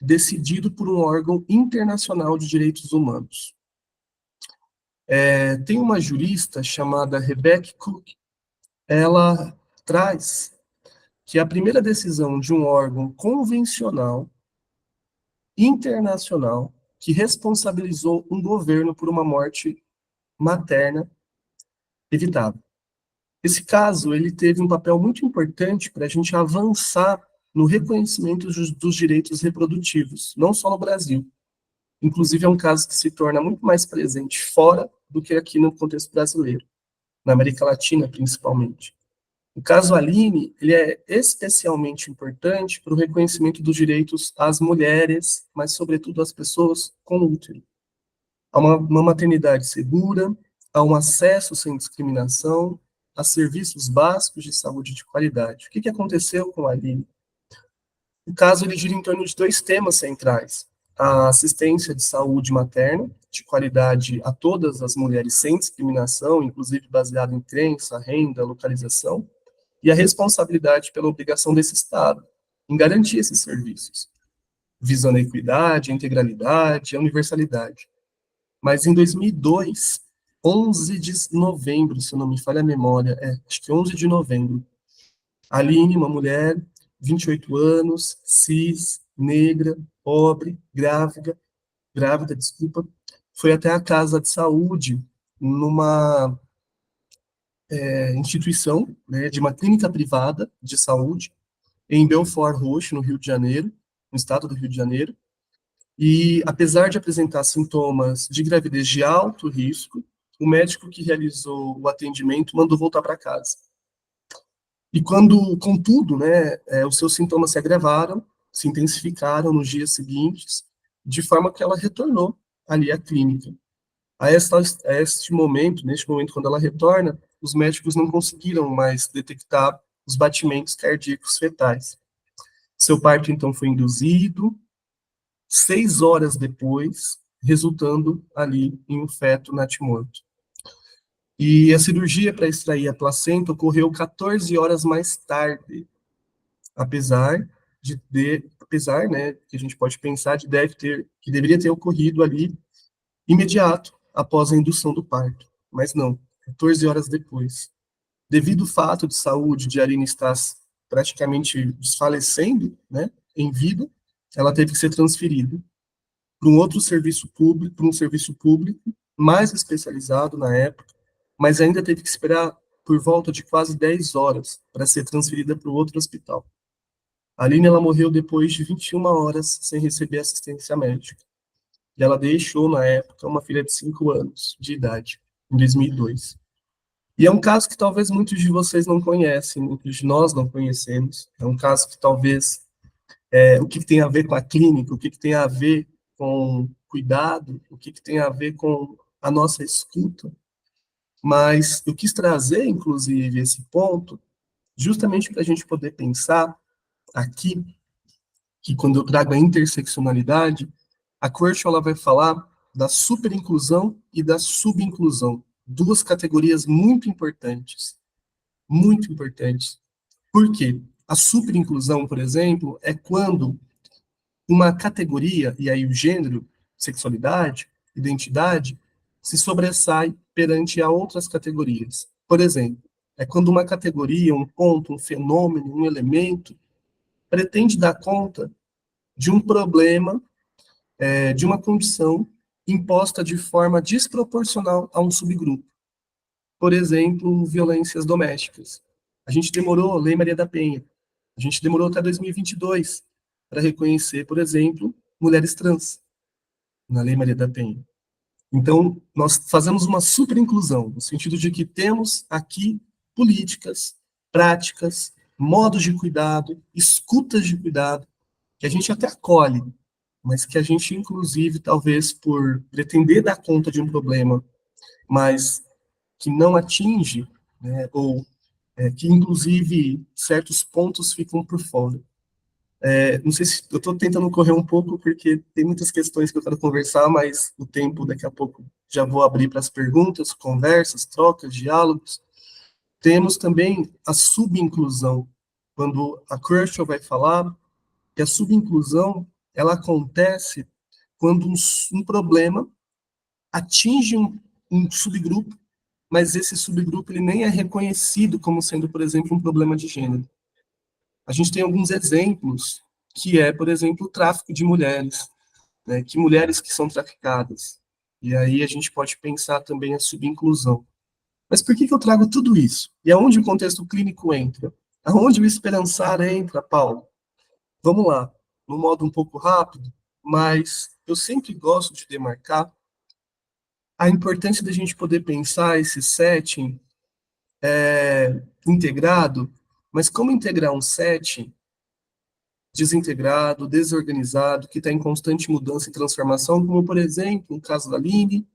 Speaker 4: decidido por um órgão internacional de direitos humanos. Tem uma jurista chamada Rebecca Cook, ela traz que a primeira decisão de um órgão convencional, internacional, que responsabilizou um governo por uma morte materna evitável. Esse caso, ele teve um papel muito importante para a gente avançar no reconhecimento dos direitos reprodutivos, não só no Brasil. Inclusive, é um caso que se torna muito mais presente fora do que aqui no contexto brasileiro, na América Latina, principalmente. O caso Aline, ele é especialmente importante para o reconhecimento dos direitos às mulheres, mas, sobretudo, às pessoas com útero. A uma maternidade segura, a um acesso sem discriminação, a serviços básicos de saúde de qualidade. O que aconteceu com a Aline? O caso ele gira em torno de 2 temas centrais: a assistência de saúde materna, de qualidade a todas as mulheres sem discriminação, inclusive baseado em crença, renda, localização, e a responsabilidade pela obrigação desse Estado em garantir esses serviços, visando a equidade, a integralidade, a universalidade. Mas em 2002, 11 de novembro, se não me falha a memória, acho que 11 de novembro, a Aline, uma mulher, 28 anos, cis, negra, pobre, grávida, foi até a casa de saúde, numa instituição, né, de uma clínica privada de saúde, em Belfort Roxo, no Rio de Janeiro, no estado do Rio de Janeiro, e apesar de apresentar sintomas de gravidez de alto risco, o médico que realizou o atendimento mandou voltar para casa. E contudo, né, os seus sintomas se agravaram, se intensificaram nos dias seguintes, de forma que ela retornou ali à clínica. Neste momento, quando ela retorna, os médicos não conseguiram mais detectar os batimentos cardíacos fetais. Seu parto, então, foi induzido, 6 horas depois, resultando ali em um feto natimorto. E a cirurgia para extrair a placenta ocorreu 14 horas mais tarde, apesar, né, que a gente pode pensar que deveria ter ocorrido ali imediato após a indução do parto, mas não, 14 horas depois. Devido ao fato de saúde de Aline estar praticamente desfalecendo, né, em vida, ela teve que ser transferida para um serviço público mais especializado na época, mas ainda teve que esperar por volta de quase 10 horas para ser transferida para o outro hospital. A Aline, ela morreu depois de 21 horas sem receber assistência médica. E ela deixou, na época, uma filha de 5 anos de idade, em 2002. E é um caso que talvez muitos de vocês não conhecem, muitos de nós não conhecemos. É um caso que talvez, o que tem a ver com a clínica, o que tem a ver com cuidado, o que tem a ver com a nossa escuta. Mas eu quis trazer, inclusive, esse ponto, justamente para a gente poder pensar aqui, que quando eu trago a interseccionalidade, a Kurzweil ela vai falar da superinclusão e da subinclusão, 2 categorias muito importantes. Muito importantes. Por quê? A superinclusão, por exemplo, é quando uma categoria, e aí o gênero, sexualidade, identidade, se sobressai perante a outras categorias. Por exemplo, é quando uma categoria, um ponto, um fenômeno, um elemento, pretende dar conta de um problema, de uma condição imposta de forma desproporcional a um subgrupo. Por exemplo, violências domésticas. A gente demorou, Lei Maria da Penha, a gente demorou até 2022 para reconhecer, por exemplo, mulheres trans na Lei Maria da Penha. Então, nós fazemos uma superinclusão, no sentido de que temos aqui políticas, práticas, modos de cuidado, escutas de cuidado, que a gente até acolhe, mas que a gente, inclusive, talvez por pretender dar conta de um problema, mas que não atinge, né, ou que, inclusive, certos pontos ficam por fora. Não sei se eu estou tentando correr um pouco, porque tem muitas questões que eu quero conversar, mas o tempo, daqui a pouco, já vou abrir para as perguntas, conversas, trocas, diálogos. Temos também a subinclusão, quando a Kershaw vai falar que a subinclusão, ela acontece quando um problema atinge um subgrupo, mas esse subgrupo ele nem é reconhecido como sendo, por exemplo, um problema de gênero. A gente tem alguns exemplos, que é, por exemplo, o tráfico de mulheres, né, que mulheres que são traficadas. E aí a gente pode pensar também a subinclusão. Mas por que eu trago tudo isso? E aonde o contexto clínico entra? Aonde o esperançar entra, Paulo? Vamos lá, no modo um pouco rápido, mas eu sempre gosto de demarcar a importância da gente poder pensar esse setting integrado, mas como integrar um setting desintegrado, desorganizado, que está em constante mudança e transformação, como, por exemplo, o caso da Aline,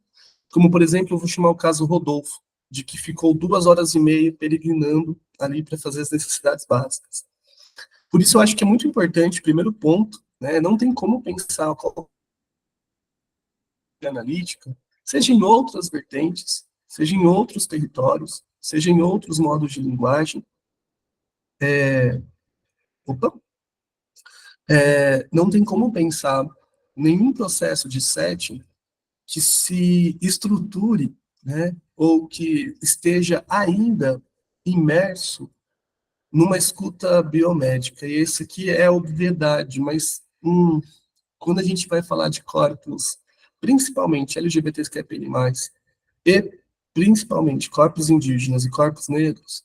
Speaker 4: como, por exemplo, eu vou chamar o caso Rodolfo, de que ficou 2 horas e meia peregrinando ali para fazer as necessidades básicas. Por isso, eu acho que é muito importante, primeiro ponto, né, não tem como pensar a analítica, seja em outras vertentes, seja em outros territórios, seja em outros modos de linguagem. Opa! Não tem como pensar nenhum processo de setting que se estruture, né, ou que esteja ainda imerso numa escuta biomédica. E esse aqui é a obviedade, mas quando a gente vai falar de corpos, principalmente LGBTQIA+, e principalmente corpos indígenas e corpos negros,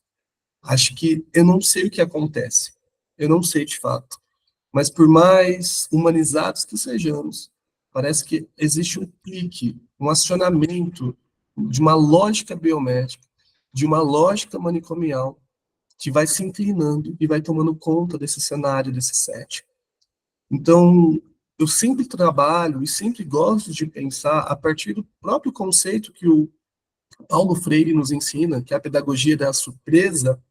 Speaker 4: acho que eu não sei o que acontece. Eu não sei de fato. Mas por mais humanizados que sejamos, parece que existe um clique, um acionamento de uma lógica biomédica, de uma lógica manicomial, que vai se inclinando e vai tomando conta desse cenário, desse set. Então, eu sempre trabalho e sempre gosto de pensar a partir do próprio conceito que o Paulo Freire nos ensina, que é a pedagogia da surpresa.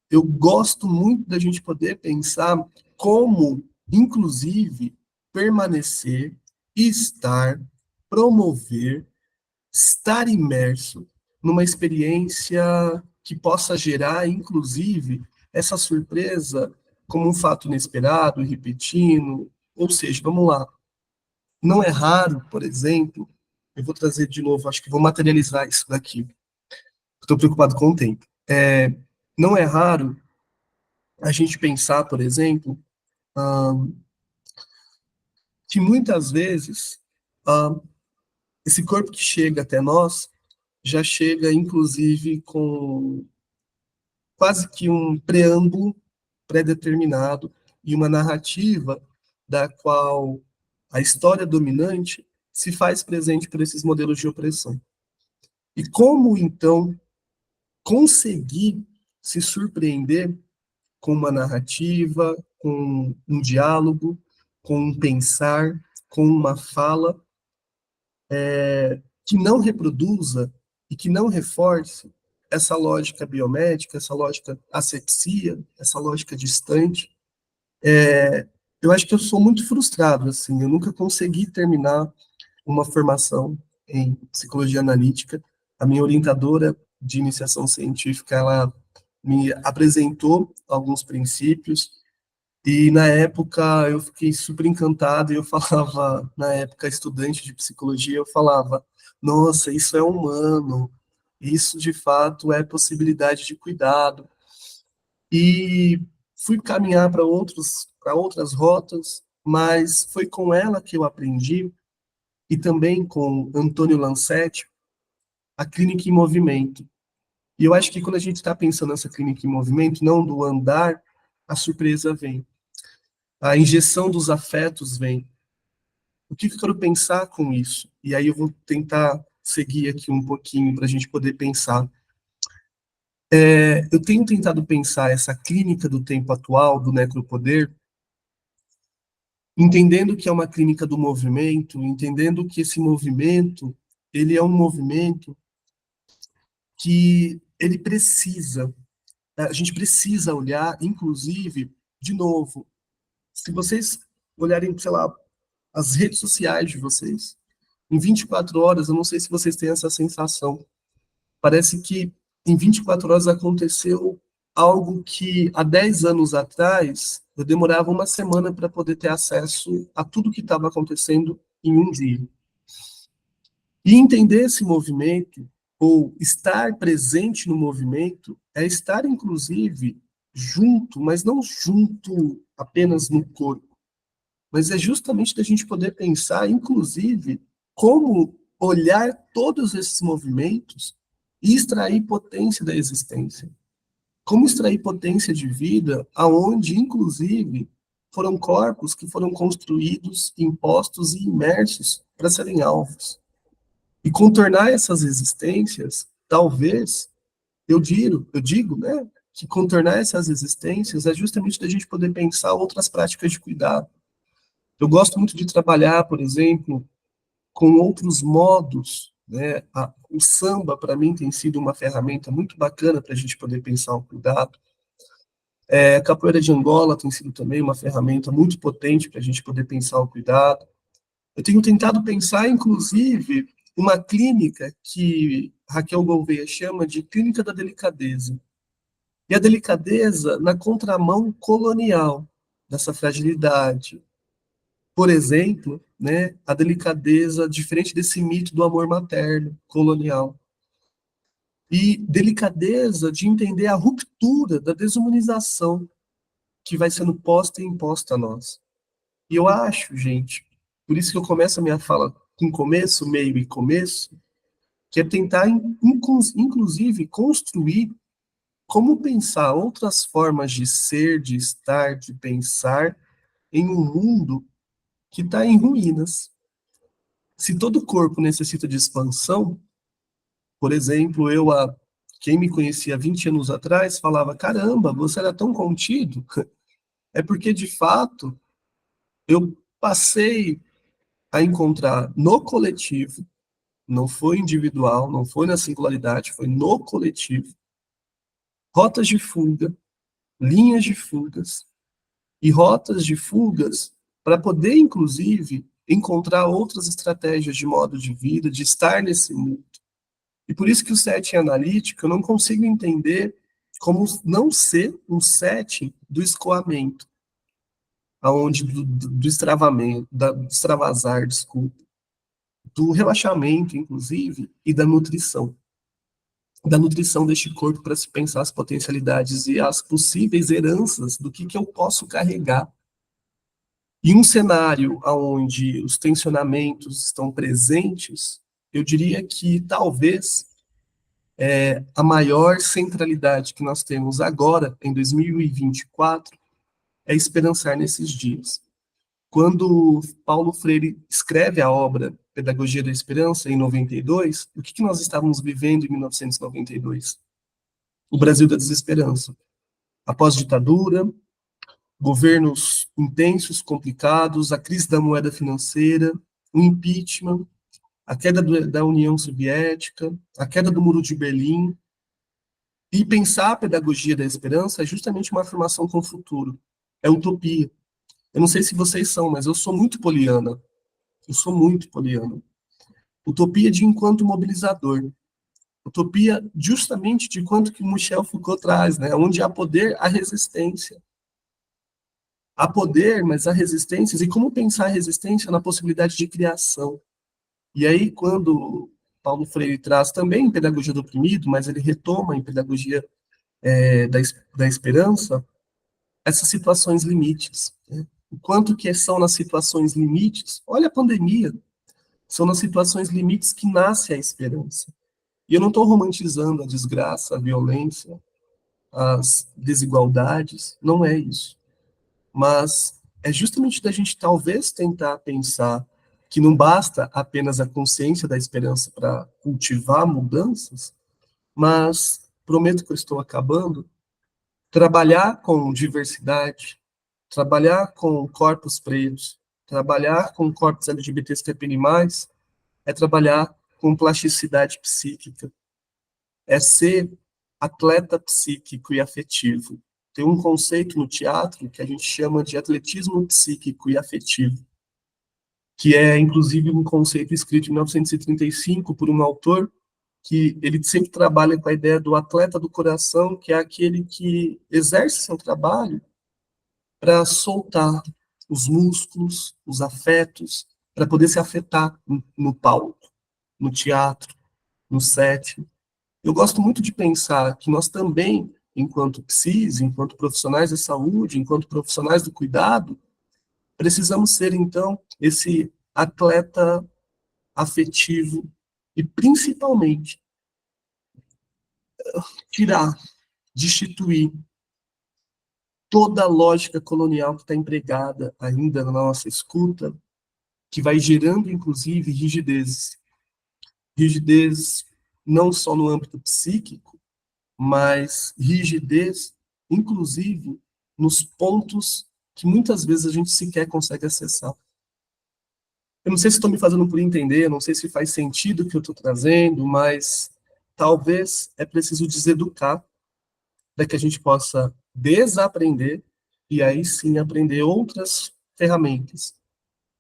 Speaker 4: Eu gosto muito da gente poder pensar como, inclusive, permanecer, estar, promover, estar imerso numa experiência que possa gerar, inclusive, essa surpresa como um fato inesperado, repetindo. Ou seja, vamos lá. Não é raro, por exemplo, eu vou trazer de novo, acho que vou materializar isso daqui. Estou preocupado com o tempo. Não é raro a gente pensar, por exemplo, que muitas vezes esse corpo que chega até nós já chega, inclusive, com quase que um preâmbulo pré-determinado e uma narrativa da qual a história dominante se faz presente por esses modelos de opressão. E como, então, conseguir se surpreender com uma narrativa, com um diálogo, com um pensar, com uma fala que não reproduza e que não reforce essa lógica biomédica, essa lógica asepsia, essa lógica distante. Eu acho que eu sou muito frustrado, assim, eu nunca consegui terminar uma formação em psicologia analítica. A minha orientadora de iniciação científica, ela me apresentou alguns princípios, e na época eu fiquei super encantado, e eu falava, na época estudante de psicologia, eu falava, nossa, isso é humano, isso de fato é possibilidade de cuidado. E fui caminhar para outras rotas, mas foi com ela que eu aprendi, e também com Antônio Lancetti, a clínica em movimento. E eu acho que quando a gente está pensando nessa clínica em movimento, não do andar, a surpresa vem. A injeção dos afetos vem. O que eu quero pensar com isso? E aí eu vou tentar seguir aqui um pouquinho para a gente poder pensar. Eu tenho tentado pensar essa clínica do tempo atual, do necropoder, entendendo que é uma clínica do movimento, entendendo que esse movimento, ele é um movimento que a gente precisa olhar, inclusive, de novo, se vocês olharem, sei lá, as redes sociais de vocês, em 24 horas, eu não sei se vocês têm essa sensação, parece que em 24 horas aconteceu algo que há 10 anos atrás eu demorava uma semana para poder ter acesso a tudo que estava acontecendo em um dia. E entender esse movimento, ou estar presente no movimento, é estar, inclusive, junto, mas não junto apenas no corpo, mas é justamente da gente poder pensar, inclusive, como olhar todos esses movimentos e extrair potência da existência. Como extrair potência de vida, aonde, inclusive, foram corpos que foram construídos, impostos e imersos para serem alvos. E contornar essas existências, talvez, eu digo, né, que contornar essas existências é justamente da gente poder pensar outras práticas de cuidado. Eu gosto muito de trabalhar, por exemplo, com outros modos, né? O samba, para mim, tem sido uma ferramenta muito bacana para a gente poder pensar o cuidado. A capoeira de Angola tem sido também uma ferramenta muito potente para a gente poder pensar o cuidado. Eu tenho tentado pensar, inclusive, uma clínica que Raquel Gouveia chama de clínica da delicadeza. E a delicadeza na contramão colonial dessa fragilidade. Por exemplo, né, a delicadeza diferente desse mito do amor materno colonial. E delicadeza de entender a ruptura da desumanização que vai sendo posta e imposta a nós. E eu acho, gente, por isso que eu começo a minha fala com começo, meio e começo, que é tentar, inclusive, construir como pensar outras formas de ser, de estar, de pensar em um mundo que está em ruínas. Se todo corpo necessita de expansão, por exemplo, quem me conhecia 20 anos atrás falava, caramba, você era tão contido. É porque, de fato, eu passei a encontrar no coletivo, não foi individual, não foi na singularidade, foi no coletivo, rotas de fuga, linhas de fugas e rotas de fugas para poder, inclusive, encontrar outras estratégias de modo de vida, de estar nesse mundo. E por isso que o setting analítico eu não consigo entender como não ser um setting do escoamento, aonde do extravamento, do extravasar, desculpa, do relaxamento, inclusive, e da nutrição deste corpo para se pensar as potencialidades e as possíveis heranças do que eu posso carregar. Em um cenário onde os tensionamentos estão presentes, eu diria que talvez a maior centralidade que nós temos agora, em 2024, é esperançar nesses dias. Quando Paulo Freire escreve a obra Pedagogia da Esperança, em 92, o que nós estávamos vivendo em 1992? O Brasil da desesperança. Após ditadura, governos intensos, complicados, a crise da moeda financeira, o impeachment, a queda da União Soviética, a queda do Muro de Berlim. E pensar a pedagogia da esperança é justamente uma afirmação com o futuro. É utopia. Eu não sei se vocês são, mas eu sou muito poliana. Eu sou muito poliana. Utopia de enquanto mobilizador. Utopia justamente de quanto que Michel Foucault traz, né? Onde há poder, há resistência. Há poder, mas há resistências. E como pensar a resistência na possibilidade de criação? E aí, quando Paulo Freire traz também em Pedagogia do Oprimido, mas ele retoma em Pedagogia da Esperança, essas situações limites. Né? O quanto que são nas situações limites, olha a pandemia, são nas situações limites que nasce a esperança. E eu não estou romantizando a desgraça, a violência, as desigualdades, não é isso. Mas é justamente da gente talvez tentar pensar que não basta apenas a consciência da esperança para cultivar mudanças, mas, prometo que eu estou acabando, trabalhar com diversidade, trabalhar com corpos pretos, trabalhar com corpos LGBTs+, é trabalhar com plasticidade psíquica. é ser atleta psíquico e afetivo. Tem um conceito no teatro que a gente chama de atletismo psíquico e afetivo, que é, inclusive, um conceito escrito em 1935 por um autor que ele sempre trabalha com a ideia do atleta do coração, que é aquele que exerce seu trabalho para soltar os músculos, os afetos, para poder se afetar no palco, no teatro, no set. Eu gosto muito de pensar que nós também, enquanto psis, enquanto profissionais da saúde, enquanto profissionais do cuidado, precisamos ser, então, esse atleta afetivo e, principalmente, tirar, destituir toda a lógica colonial que está empregada ainda na nossa escuta, que vai gerando, inclusive, rigidez. Rigidez não só no âmbito psíquico, mas rigidez, inclusive, nos pontos que muitas vezes a gente sequer consegue acessar. Eu não sei se estou me fazendo por entender, não sei se faz sentido o que eu estou trazendo, mas talvez é preciso deseducar para que a gente possa desaprender e aí sim aprender outras ferramentas.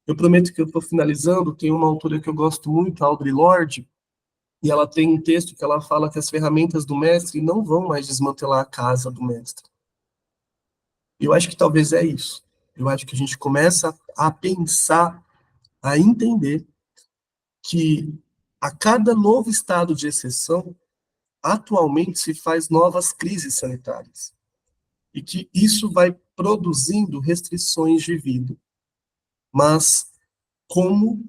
Speaker 4: Eu prometo que eu estou finalizando, tem uma autora que eu gosto muito, a Audre Lorde, e ela tem um texto que ela fala que as ferramentas do mestre não vão mais desmantelar a casa do mestre. Eu acho que talvez é isso. Eu acho que a gente começa a pensar, a entender que a cada novo estado de exceção, atualmente se faz novas crises sanitárias. E que isso vai produzindo restrições de vida. Mas como,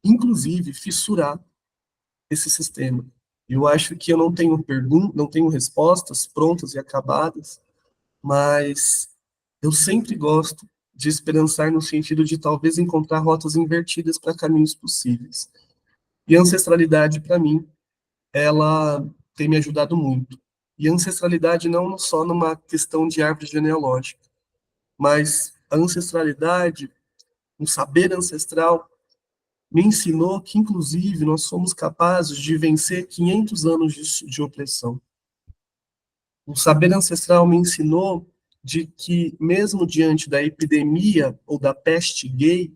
Speaker 4: inclusive, fissurar esse sistema? Eu acho que eu não tenho não tenho respostas prontas e acabadas, mas eu sempre gosto de esperançar no sentido de talvez encontrar rotas invertidas para caminhos possíveis. E a ancestralidade, para mim, ela tem me ajudado muito. E a ancestralidade não só numa questão de árvore genealógica, mas a ancestralidade, um saber ancestral, me ensinou que, inclusive, nós somos capazes de vencer 500 anos de opressão. O saber ancestral me ensinou de que, mesmo diante da epidemia ou da peste gay,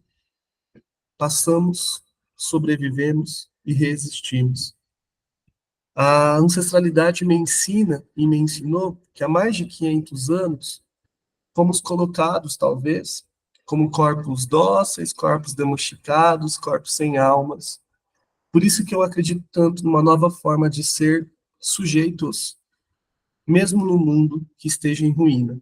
Speaker 4: passamos, sobrevivemos e resistimos. A ancestralidade me ensina e me ensinou que há mais de 500 anos fomos colocados, talvez, como corpos dóceis, corpos domesticados, corpos sem almas. Por isso que eu acredito tanto numa nova forma de ser sujeitos, mesmo no mundo que esteja em ruína.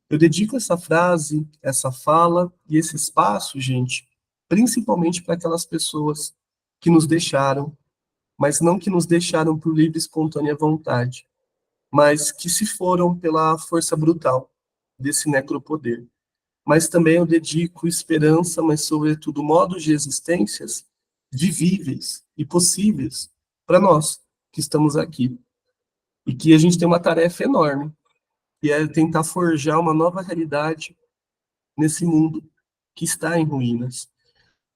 Speaker 4: Eu dedico essa frase, essa fala e esse espaço, gente, principalmente para aquelas pessoas que nos deixaram, mas não que nos deixaram por livre e espontânea vontade, mas que se foram pela força brutal desse necropoder. Mas também eu dedico esperança, mas sobretudo modos de existências vivíveis e possíveis para nós que estamos aqui. E que a gente tem uma tarefa enorme, que é tentar forjar uma nova realidade nesse mundo que está em ruínas.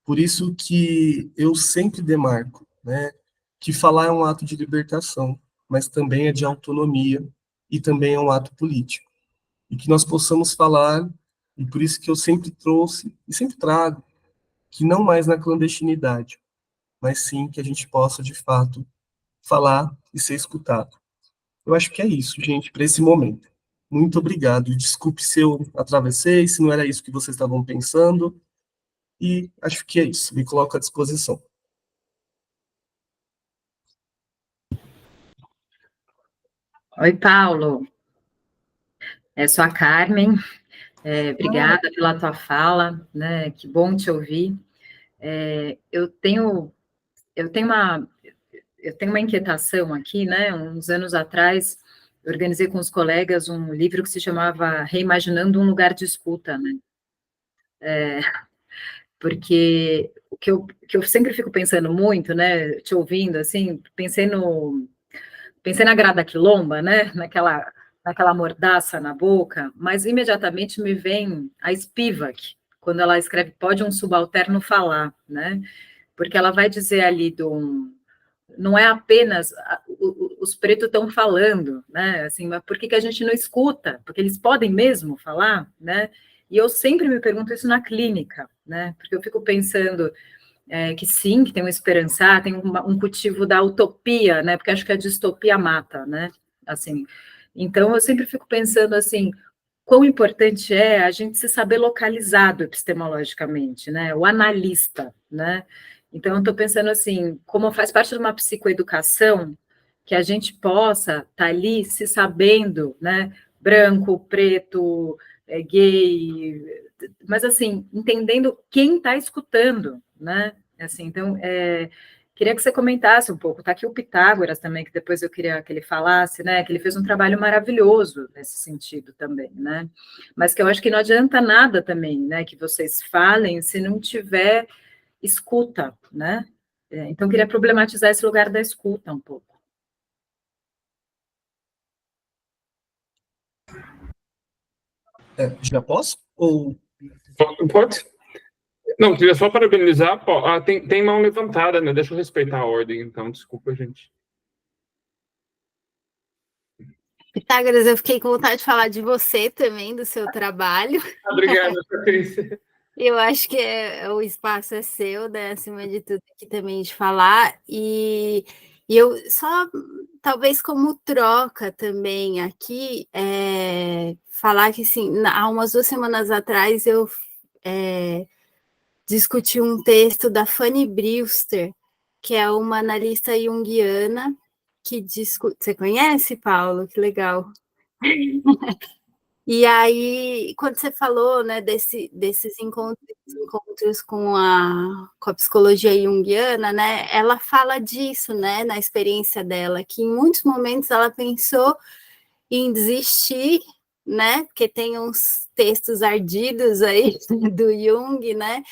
Speaker 4: Por isso que eu sempre demarco, né, que falar é um ato de libertação, mas também é de autonomia e também é um ato político. E que nós possamos falar, e por isso que eu sempre trouxe e sempre trago, que não mais na clandestinidade, mas sim que a gente possa, de fato, falar e ser escutado. Eu acho que é isso, gente, para esse momento. Muito obrigado. Desculpe se eu atravessei, se não era isso que vocês estavam pensando. E acho que é isso. Me coloco à disposição.
Speaker 1: Oi, Paulo. Sou a Carmen. Obrigada pela tua fala, né? Que bom te ouvir. Eu tenho uma inquietação aqui, né? Uns anos atrás, eu organizei com os colegas um livro que se chamava Reimaginando um Lugar de Escuta, né? Porque o que eu sempre fico pensando muito, né? Te ouvindo, assim, pensei na Grada Quilomba, né? Naquela mordaça na boca, mas imediatamente me vem a Spivak, quando ela escreve Pode um Subalterno Falar, né? Porque ela vai dizer ali não é apenas os pretos estão falando, né? Assim, mas por que a gente não escuta? Porque eles podem mesmo falar, né? E eu sempre me pergunto isso na clínica, né? Porque eu fico pensando que sim, que tem um esperançar, tem um cultivo da utopia, né? Porque acho que a distopia mata, né? Assim, então eu sempre fico pensando assim, quão importante é a gente se saber localizado epistemologicamente, né? O analista, né? Então, eu estou pensando assim, como faz parte de uma psicoeducação, que a gente possa estar ali se sabendo, né? Branco, preto, gay, mas assim, entendendo quem está escutando, né? Assim, então, queria que você comentasse um pouco. Está aqui o Pitágoras também, que depois eu queria que ele falasse, né? Que ele fez um trabalho maravilhoso nesse sentido também, né? Mas que eu acho que não adianta nada também, né? Que vocês falem se não tiver escuta, né? Então, eu queria problematizar esse lugar da escuta um pouco.
Speaker 4: Já posso? Ou...
Speaker 5: Pode? Não, queria só parabenizar. Tem mão levantada, né? Deixa eu respeitar a ordem, então. Desculpa, gente.
Speaker 6: Pitágoras, eu fiquei com vontade de falar de você também, do seu trabalho.
Speaker 5: Obrigado, Patrícia.
Speaker 6: Eu acho que o espaço é seu, né? Acima de tudo, aqui também de falar. E eu só, talvez como troca também aqui, falar que, assim, há umas 2 semanas atrás eu discuti um texto da Fanny Brewster, que é uma analista junguiana, que discute... Você conhece, Paulo? Que legal. E aí, quando você falou, né, desses encontros com a psicologia junguiana, né, ela fala disso, né, na experiência dela, que em muitos momentos ela pensou em desistir, né, porque tem uns textos ardidos aí do Jung, né,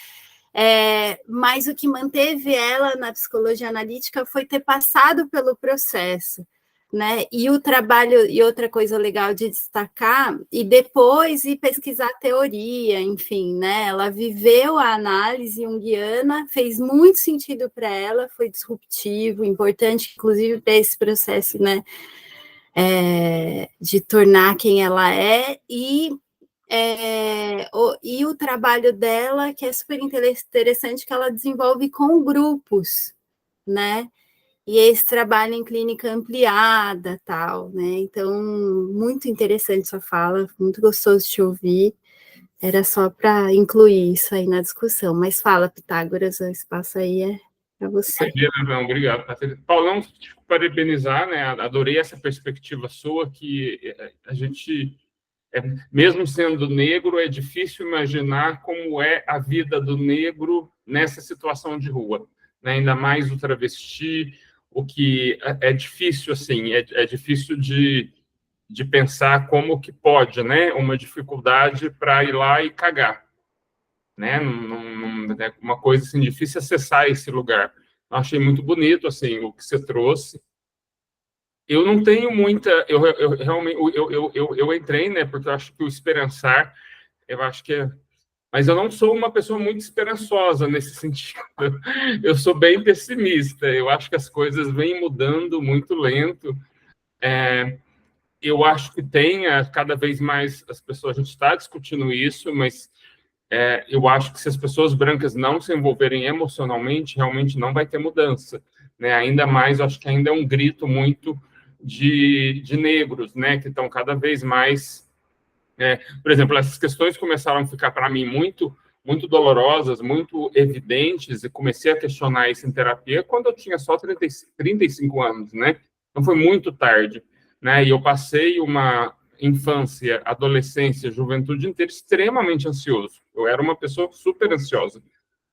Speaker 6: mas o que manteve ela na psicologia analítica foi ter passado pelo processo, né? E o trabalho, e outra coisa legal de destacar, e depois ir pesquisar teoria, enfim, né? Ela viveu a análise junguiana, fez muito sentido para ela, foi disruptivo, importante, inclusive, para esse processo, né? De tornar quem ela é, e o trabalho dela, que é super interessante, que ela desenvolve com grupos, né? E esse trabalho em clínica ampliada, tal, né? Então, muito interessante sua fala, muito gostoso de te ouvir. Era só para incluir isso aí na discussão. Mas fala, Pitágoras, o espaço aí é para você.
Speaker 5: Não, obrigado, Patrícia. Paulão, te parabenizar, né? Adorei essa perspectiva sua, que a gente... mesmo sendo negro, é difícil imaginar como é a vida do negro nessa situação de rua, né? Ainda mais o travesti, o que é difícil, assim, é difícil de pensar como que pode, né? Uma dificuldade para ir lá e cagar, né? É uma coisa assim, difícil acessar esse lugar. Eu achei muito bonito, assim, o que você trouxe. Eu não tenho muita... Eu realmente... Eu entrei, né? Porque eu acho que o esperançar... Eu acho que é... Mas eu não sou uma pessoa muito esperançosa nesse sentido. Eu sou bem pessimista. Eu acho que as coisas vêm mudando muito lento. Eu acho que tem cada vez mais as pessoas... A gente está discutindo isso, mas eu acho que se as pessoas brancas não se envolverem emocionalmente, realmente não vai ter mudança, né? Ainda mais, eu acho que ainda é um grito muito de negros, né? Que estão cada vez mais... por exemplo, essas questões começaram a ficar, para mim, muito dolorosas, muito evidentes, e comecei a questionar isso em terapia quando eu tinha só 35 anos, né? Então, foi muito tarde, né? E eu passei uma infância, adolescência, juventude inteira extremamente ansioso. Eu era uma pessoa super ansiosa.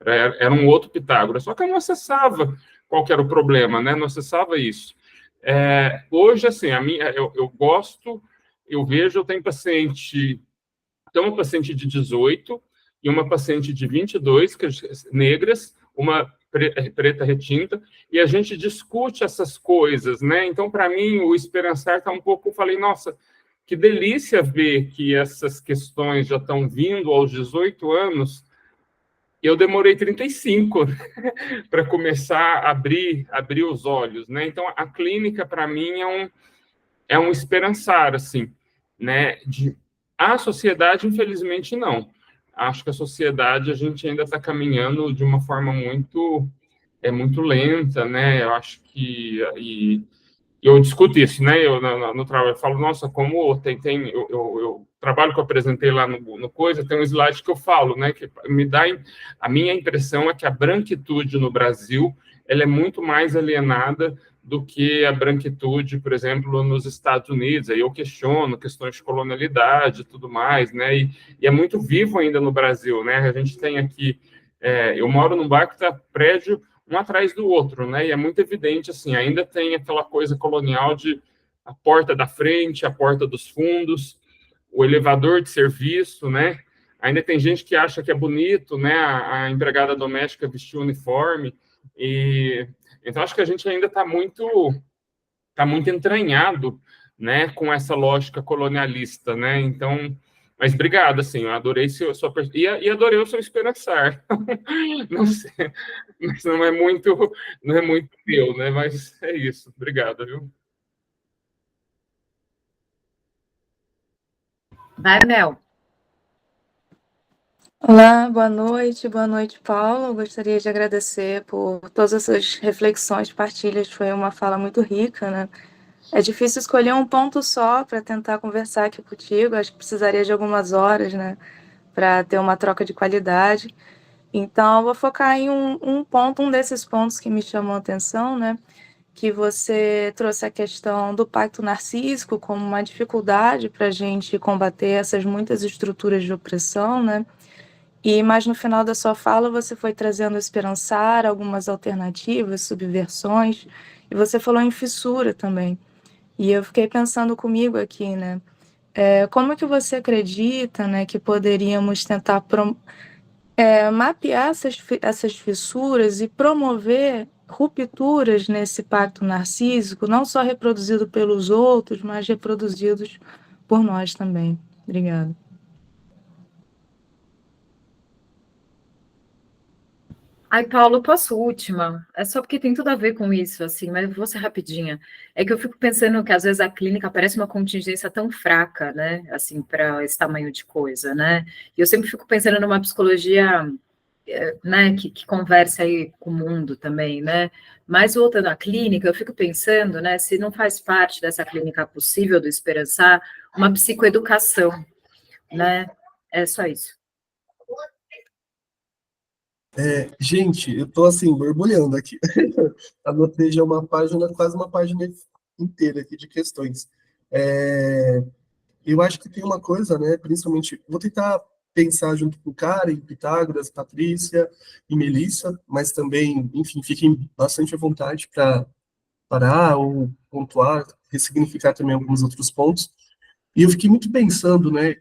Speaker 5: Era um outro Pitágoras, só que eu não acessava qual que era o problema, né? Não acessava isso. Hoje, assim, eu gosto... Eu vejo, eu tenho uma paciente de 18 e uma paciente de 22, negras, uma preta retinta, e a gente discute essas coisas, né? Então, para mim, o esperançar está um pouco... Eu falei, nossa, que delícia ver que essas questões já estão vindo aos 18 anos. eu demorei 35 para começar a abrir os olhos, né? Então, a clínica, para mim, é um esperançar, assim, né? A sociedade, infelizmente, não. Acho que a sociedade, a gente ainda está caminhando de uma forma muito lenta, né? Eu acho que... eu discuto isso, né? Eu no trabalho eu falo, nossa, como eu trabalho que eu apresentei lá no Coisa, tem um slide que eu falo, né? Que me dá a minha impressão é que a branquitude no Brasil ela é muito mais alienada do que a branquitude, por exemplo, nos Estados Unidos. Aí eu questiono questões de colonialidade e tudo mais, né? E é muito vivo ainda no Brasil, né? A gente tem aqui, eu moro num bairro que está prédio um atrás do outro, né? E é muito evidente, assim, ainda tem aquela coisa colonial de a porta da frente, a porta dos fundos, o elevador de serviço, né? Ainda tem gente que acha que é bonito, né? A empregada doméstica vestir uniforme. E então acho que a gente ainda está muito entranhado, né? Com essa lógica colonialista, né? Então, mas obrigado, assim, eu adorei e adorei o seu esperançar. Não sei, mas não é muito meu, né? Mas é isso. Obrigado, viu?
Speaker 1: Vai, Mel.
Speaker 7: Olá, boa noite, Paulo. Eu gostaria de agradecer por todas essas reflexões, partilhas. Foi uma fala muito rica, né? É difícil escolher um ponto só para tentar conversar aqui contigo. Acho que precisaria de algumas horas, né, para ter uma troca de qualidade. Então, eu vou focar em um ponto, um desses pontos que me chamou a atenção, né? Que você trouxe a questão do pacto narcísico como uma dificuldade para a gente combater essas muitas estruturas de opressão, né? Mas no final da sua fala você foi trazendo esperançar, algumas alternativas, subversões, e você falou em fissura também. E eu fiquei pensando comigo aqui, né? Como é que você acredita, né, que poderíamos tentar mapear essas fissuras e promover rupturas nesse pacto narcísico, não só reproduzido pelos outros, mas reproduzidos por nós também? Obrigada.
Speaker 1: Ai, Paulo, posso última? É só porque tem tudo a ver com isso, assim, mas vou ser rapidinha. É que eu fico pensando que às vezes a clínica parece uma contingência tão fraca, né, assim, para esse tamanho de coisa, né? E eu sempre fico pensando numa psicologia, né, que conversa aí com o mundo também, né? Mas voltando à clínica, eu fico pensando, né, se não faz parte dessa clínica possível do Esperançar, uma psicoeducação, né? É só isso.
Speaker 4: Gente, eu tô assim, borbulhando aqui. Anotei já uma página, quase uma página inteira aqui de questões. Eu acho que tem uma coisa, né, principalmente, vou tentar pensar junto com Karen, Pitágoras, Patrícia e Melissa, mas também, enfim, fiquem bastante à vontade para parar ou pontuar, ressignificar também alguns outros pontos. E eu fiquei muito pensando, né,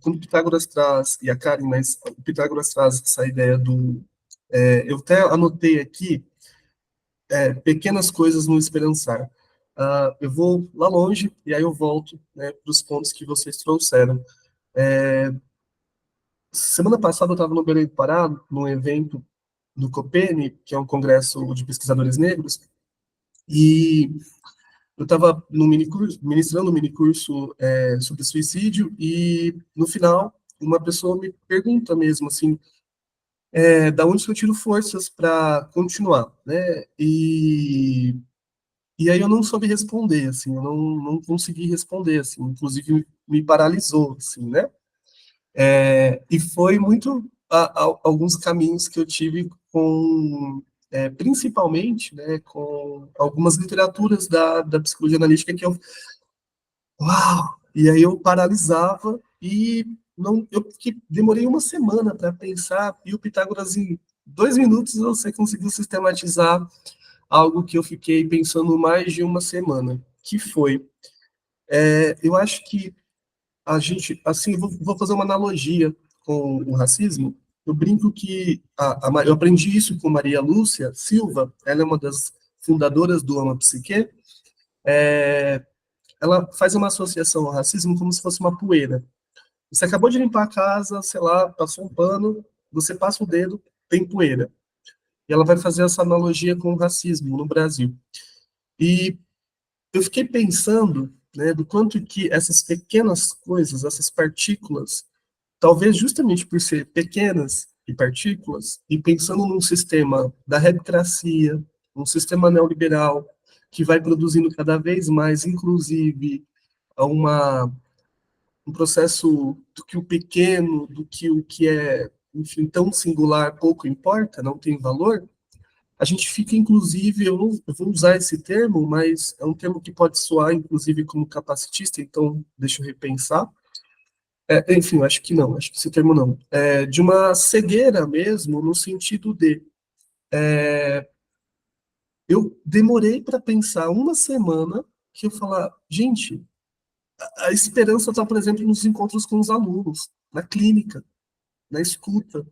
Speaker 4: quando Pitágoras traz, e a Karen, mas o Pitágoras traz essa ideia do... eu até anotei aqui, pequenas coisas no esperançar. Eu vou lá longe, e aí eu volto, né, para os pontos que vocês trouxeram. Semana passada eu estava no Belém do Pará, num evento do COPENE, que é um congresso de pesquisadores negros, e eu estava ministrando um minicurso sobre suicídio, e no final, uma pessoa me pergunta mesmo, assim, da onde que eu tiro forças para continuar, né? E aí eu não soube responder, assim, eu não consegui responder, assim, inclusive me paralisou, assim, né? E foi muito alguns caminhos que eu tive com, principalmente, né, com algumas literaturas da psicologia analítica que eu, uau! E aí eu paralisava e não, demorei uma semana para pensar, e o Pitágoras, em 2 minutos, você conseguiu sistematizar algo que eu fiquei pensando mais de uma semana, que foi, eu acho que a gente, assim, vou fazer uma analogia com o racismo. Eu brinco que eu aprendi isso com Maria Lúcia Silva, ela é uma das fundadoras do Ama Psique. Ela faz uma associação ao racismo como se fosse uma poeira. Você acabou de limpar a casa, sei lá, passou um pano, você passa o dedo, tem poeira. E ela vai fazer essa analogia com o racismo no Brasil. E eu fiquei pensando, né, do quanto que essas pequenas coisas, essas partículas, talvez justamente por ser pequenas e partículas, e pensando num sistema da redicracia, um sistema neoliberal, que vai produzindo cada vez mais, inclusive, uma, um processo do que o pequeno, do que o que é, enfim, tão singular, pouco importa, não tem valor, a gente fica, inclusive, eu vou usar esse termo, mas é um termo que pode soar, inclusive, como capacitista, então deixa eu repensar. Enfim, eu acho que não, acho que esse termo não. De uma cegueira mesmo, no sentido de eu demorei para pensar uma semana que eu falar, gente, a esperança está, por exemplo, nos encontros com os alunos, na clínica, na escuta.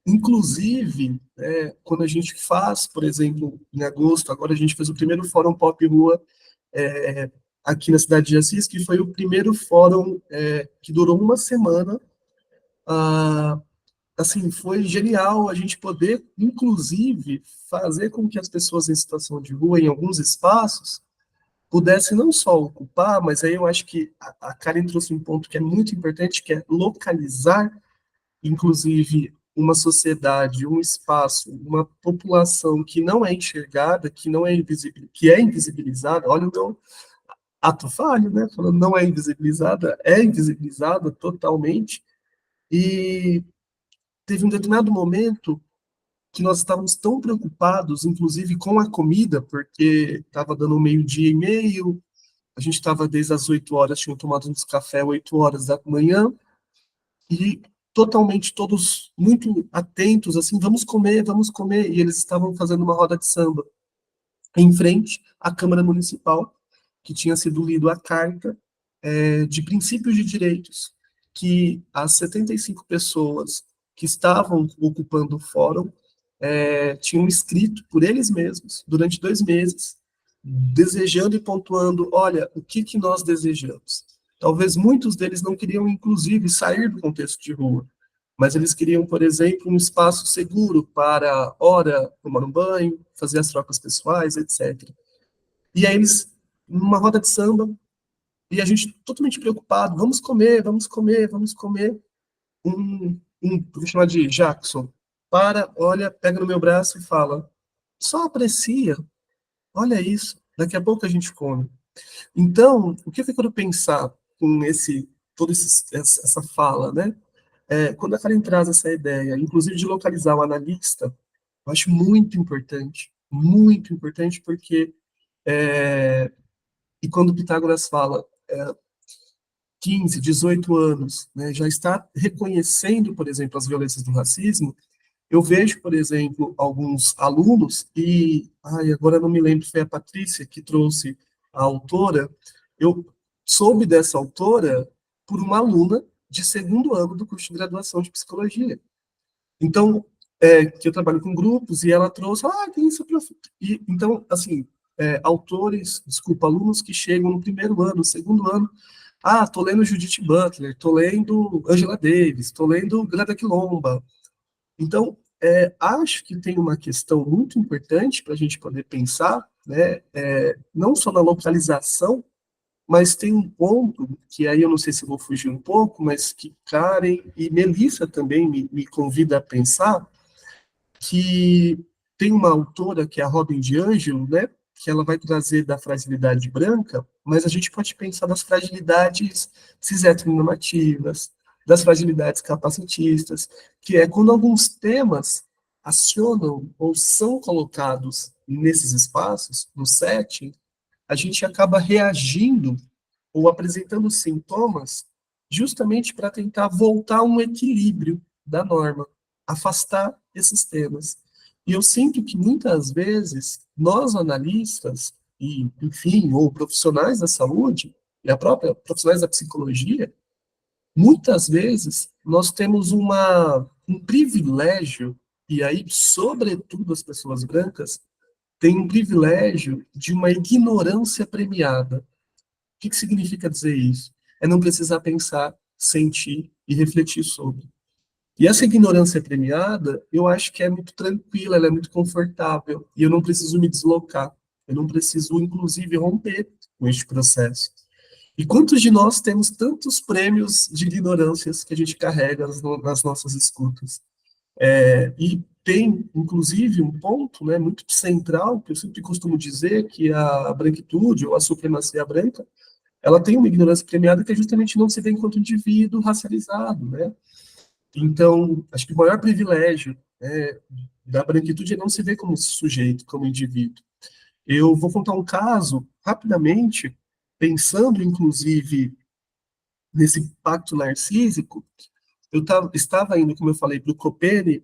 Speaker 4: Inclusive, quando a gente faz, por exemplo, em agosto, agora a gente fez o primeiro Fórum Pop Rua é, aqui na cidade de Assis, que foi o primeiro fórum que durou uma semana. Assim, foi genial a gente poder, inclusive, fazer com que as pessoas em situação de rua, em alguns espaços, pudessem não só ocupar, mas aí eu acho que a Karen trouxe um ponto que é muito importante, que é localizar, inclusive, uma sociedade, um espaço, uma população que não é enxergada, que é invisibilizada. Olha o meu ato falho, né? Falando não é invisibilizada totalmente. E teve um determinado momento que nós estávamos tão preocupados, inclusive com a comida, porque estava dando meio-dia e meio, a gente estava desde as 8 horas, tinham tomado uns café 8 horas da manhã, e totalmente todos muito atentos, assim, vamos comer, e eles estavam fazendo uma roda de samba em frente à Câmara Municipal, que tinha sido lido a carta de princípios de direitos, que as 75 pessoas que estavam ocupando o fórum tinham escrito por eles mesmos, durante 2 meses, desejando e pontuando, olha, o que, que nós desejamos. Talvez muitos deles não queriam, inclusive, sair do contexto de rua, mas eles queriam, por exemplo, um espaço seguro para, ora, tomar um banho, fazer as trocas pessoais, etc. E aí eles, numa roda de samba, e a gente totalmente preocupado, vamos comer, vamos comer, vamos comer. Vou chamar de Jackson, olha, pega no meu braço e fala, só aprecia, olha isso, daqui a pouco a gente come. Então, o que eu quero pensar com essa fala, né? Quando a Karen traz essa ideia, inclusive de localizar o analista, eu acho muito importante, porque, e quando Pitágoras fala 15, 18 anos, né, já está reconhecendo, por exemplo, as violências do racismo, eu vejo, por exemplo, alguns alunos, e agora não me lembro, foi a Patrícia que trouxe a autora, eu soube dessa autora por uma aluna de 2º ano do curso de graduação de psicologia. Então, que eu trabalho com grupos, e ela trouxe, tem isso, prof. E, então, assim, alunos que chegam no 1º ano, 2º ano, tô lendo Judith Butler, tô lendo Angela Davis, tô lendo Greta Quilomba. Então, acho que tem uma questão muito importante para a gente poder pensar, né, não só na localização, mas tem um ponto que aí eu não sei se eu vou fugir um pouco, mas que Karen e Melissa também me convida a pensar, que tem uma autora que é a Robin DiAngelo, né, que ela vai trazer da fragilidade branca, mas a gente pode pensar das fragilidades cis-heteronormativas, das fragilidades capacitistas, que é quando alguns temas acionam ou são colocados nesses espaços, no setting, a gente acaba reagindo ou apresentando sintomas justamente para tentar voltar a um equilíbrio da norma, afastar esses temas. E eu sinto que muitas vezes nós analistas e, enfim, ou profissionais da saúde e a própria profissionais da psicologia, muitas vezes nós temos um privilégio, e aí, sobretudo as pessoas brancas, têm um privilégio de uma ignorância premiada. O que significa dizer isso? é não precisar pensar, sentir e refletir sobre. E essa ignorância premiada, eu acho que é muito tranquila, ela é muito confortável, e eu não preciso me deslocar, eu não preciso, inclusive, romper com este processo. E quantos de nós temos tantos prêmios de ignorâncias que a gente carrega nas nossas escutas? E tem, inclusive, um ponto, né, muito central, que eu sempre costumo dizer, que a branquitude, ou a supremacia branca, ela tem uma ignorância premiada que é justamente não se vê enquanto indivíduo racializado, né? Então, acho que o maior privilégio, né, da branquitude é não se ver como sujeito, como indivíduo. Eu vou contar um caso, rapidamente, pensando, inclusive, nesse pacto narcísico. Estava indo, como eu falei, para o Copene,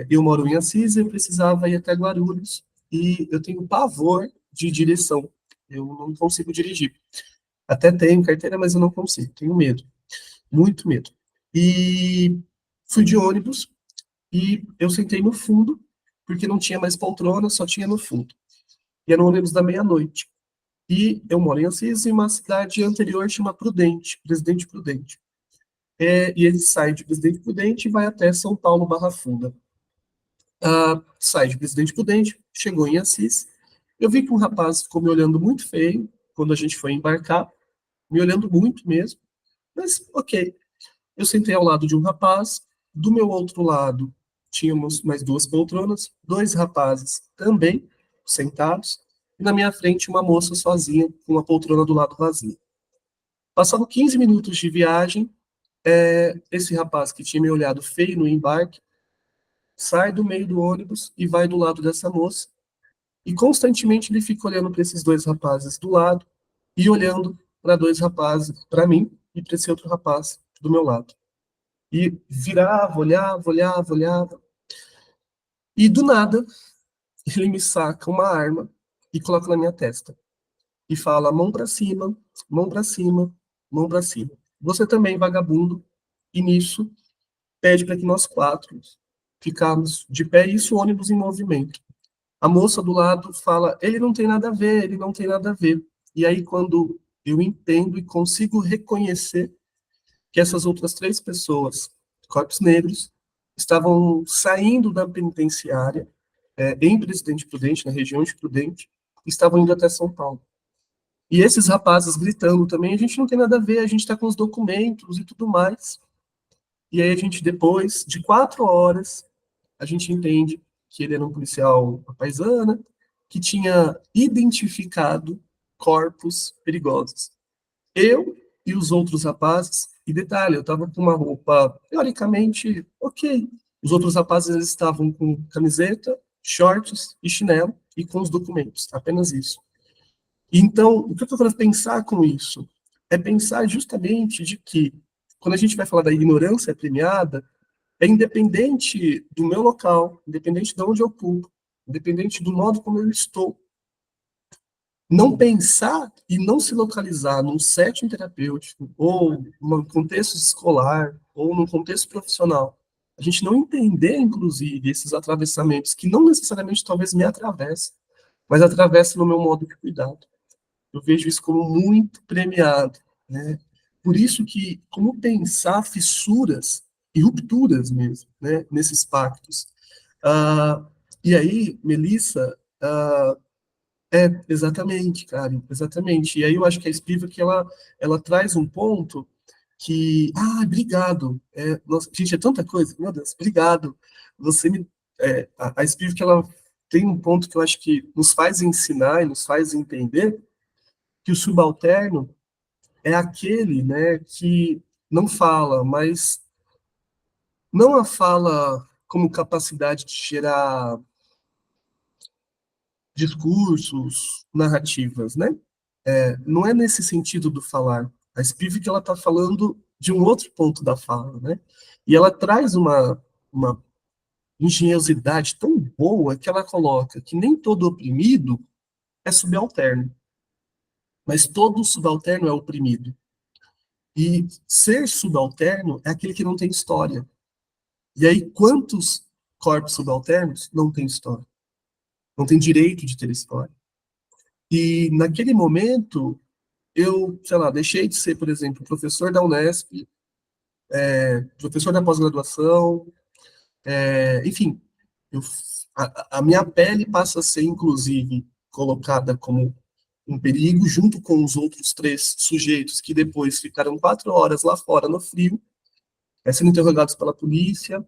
Speaker 4: eu moro em Assis, eu precisava ir até Guarulhos, e eu tenho pavor de direção, eu não consigo dirigir. Até tenho carteira, mas eu não consigo, tenho medo, muito medo. E fui de ônibus, e eu sentei no fundo, porque não tinha mais poltrona, só tinha no fundo. E era um ônibus da meia-noite. E eu moro em Assis, em uma cidade anterior chama Prudente, Presidente Prudente. E ele sai de Presidente Prudente e vai até São Paulo, Barra Funda. Sai de Presidente Prudente, chegou em Assis. Eu vi que um rapaz ficou me olhando muito feio quando a gente foi embarcar, me olhando muito mesmo, mas ok. Eu sentei ao lado de um rapaz, do meu outro lado tínhamos mais duas poltronas, dois rapazes também sentados, e na minha frente uma moça sozinha, com uma poltrona do lado vazia. Passando 15 minutos de viagem, esse rapaz que tinha me olhado feio no embarque, sai do meio do ônibus e vai do lado dessa moça, e constantemente ele fica olhando para esses dois rapazes do lado, e olhando para dois rapazes, para mim, e para esse outro rapaz do meu lado. E virava, olhava, e do nada, ele me saca uma arma e coloca na minha testa. E fala, mão para cima, mão para cima, mão para cima. Você também, vagabundo. E nisso, pede para que nós quatro ficarmos de pé, e isso o ônibus em movimento. A moça do lado fala, ele não tem nada a ver, ele não tem nada a ver. E aí, quando eu entendo e consigo reconhecer que essas outras três pessoas, corpos negros, estavam saindo da penitenciária, em Presidente Prudente, na região de Prudente, estavam indo até São Paulo. E esses rapazes gritando também, a gente não tem nada a ver, a gente está com os documentos e tudo mais. E aí a gente, depois de 4 horas, a gente entende que ele era um policial paisana, que tinha identificado corpos perigosos. Eu e os outros rapazes, e detalhe, eu estava com uma roupa, teoricamente, ok. Os outros rapazes, eles estavam com camiseta, shorts e chinelo, e com os documentos, apenas isso. Então, o que eu estou falando pensar com isso? É pensar justamente de que, quando a gente vai falar da ignorância premiada, é independente do meu local, independente de onde eu ocupo, independente do modo como eu estou. Não pensar e não se localizar num setting terapêutico, ou num contexto escolar, ou num contexto profissional. A gente não entender, inclusive, esses atravessamentos, que não necessariamente talvez me atravessem, mas atravessam no meu modo de cuidado. Eu vejo isso como muito premiado, né? Por isso que, como pensar fissuras e rupturas mesmo, né, nesses pactos. E aí, Melissa, exatamente, Karen, exatamente. E aí eu acho que a Spivak, ela traz um ponto que, obrigado, nossa, gente, é tanta coisa, meu Deus, obrigado. Você me, a Spivak, ela tem um ponto que eu acho que nos faz ensinar e nos faz entender que o subalterno é aquele, né, que não fala, mas não a fala como capacidade de gerar discursos, narrativas, né? Não é nesse sentido do falar. A Spivak, ela está falando de um outro ponto da fala, né? E ela traz uma engenhosidade tão boa que ela coloca que nem todo oprimido é subalterno, mas todo subalterno é oprimido. E ser subalterno é aquele que não tem história. E aí, quantos corpos subalternos não têm história? Não tem direito de ter história. E naquele momento, eu, sei lá, deixei de ser, por exemplo, professor da Unesp, professor da pós-graduação, enfim, eu, a minha pele passa a ser, inclusive, colocada como um perigo, junto com os outros 3 sujeitos que depois ficaram 4 horas lá fora no frio, sendo interrogados pela polícia.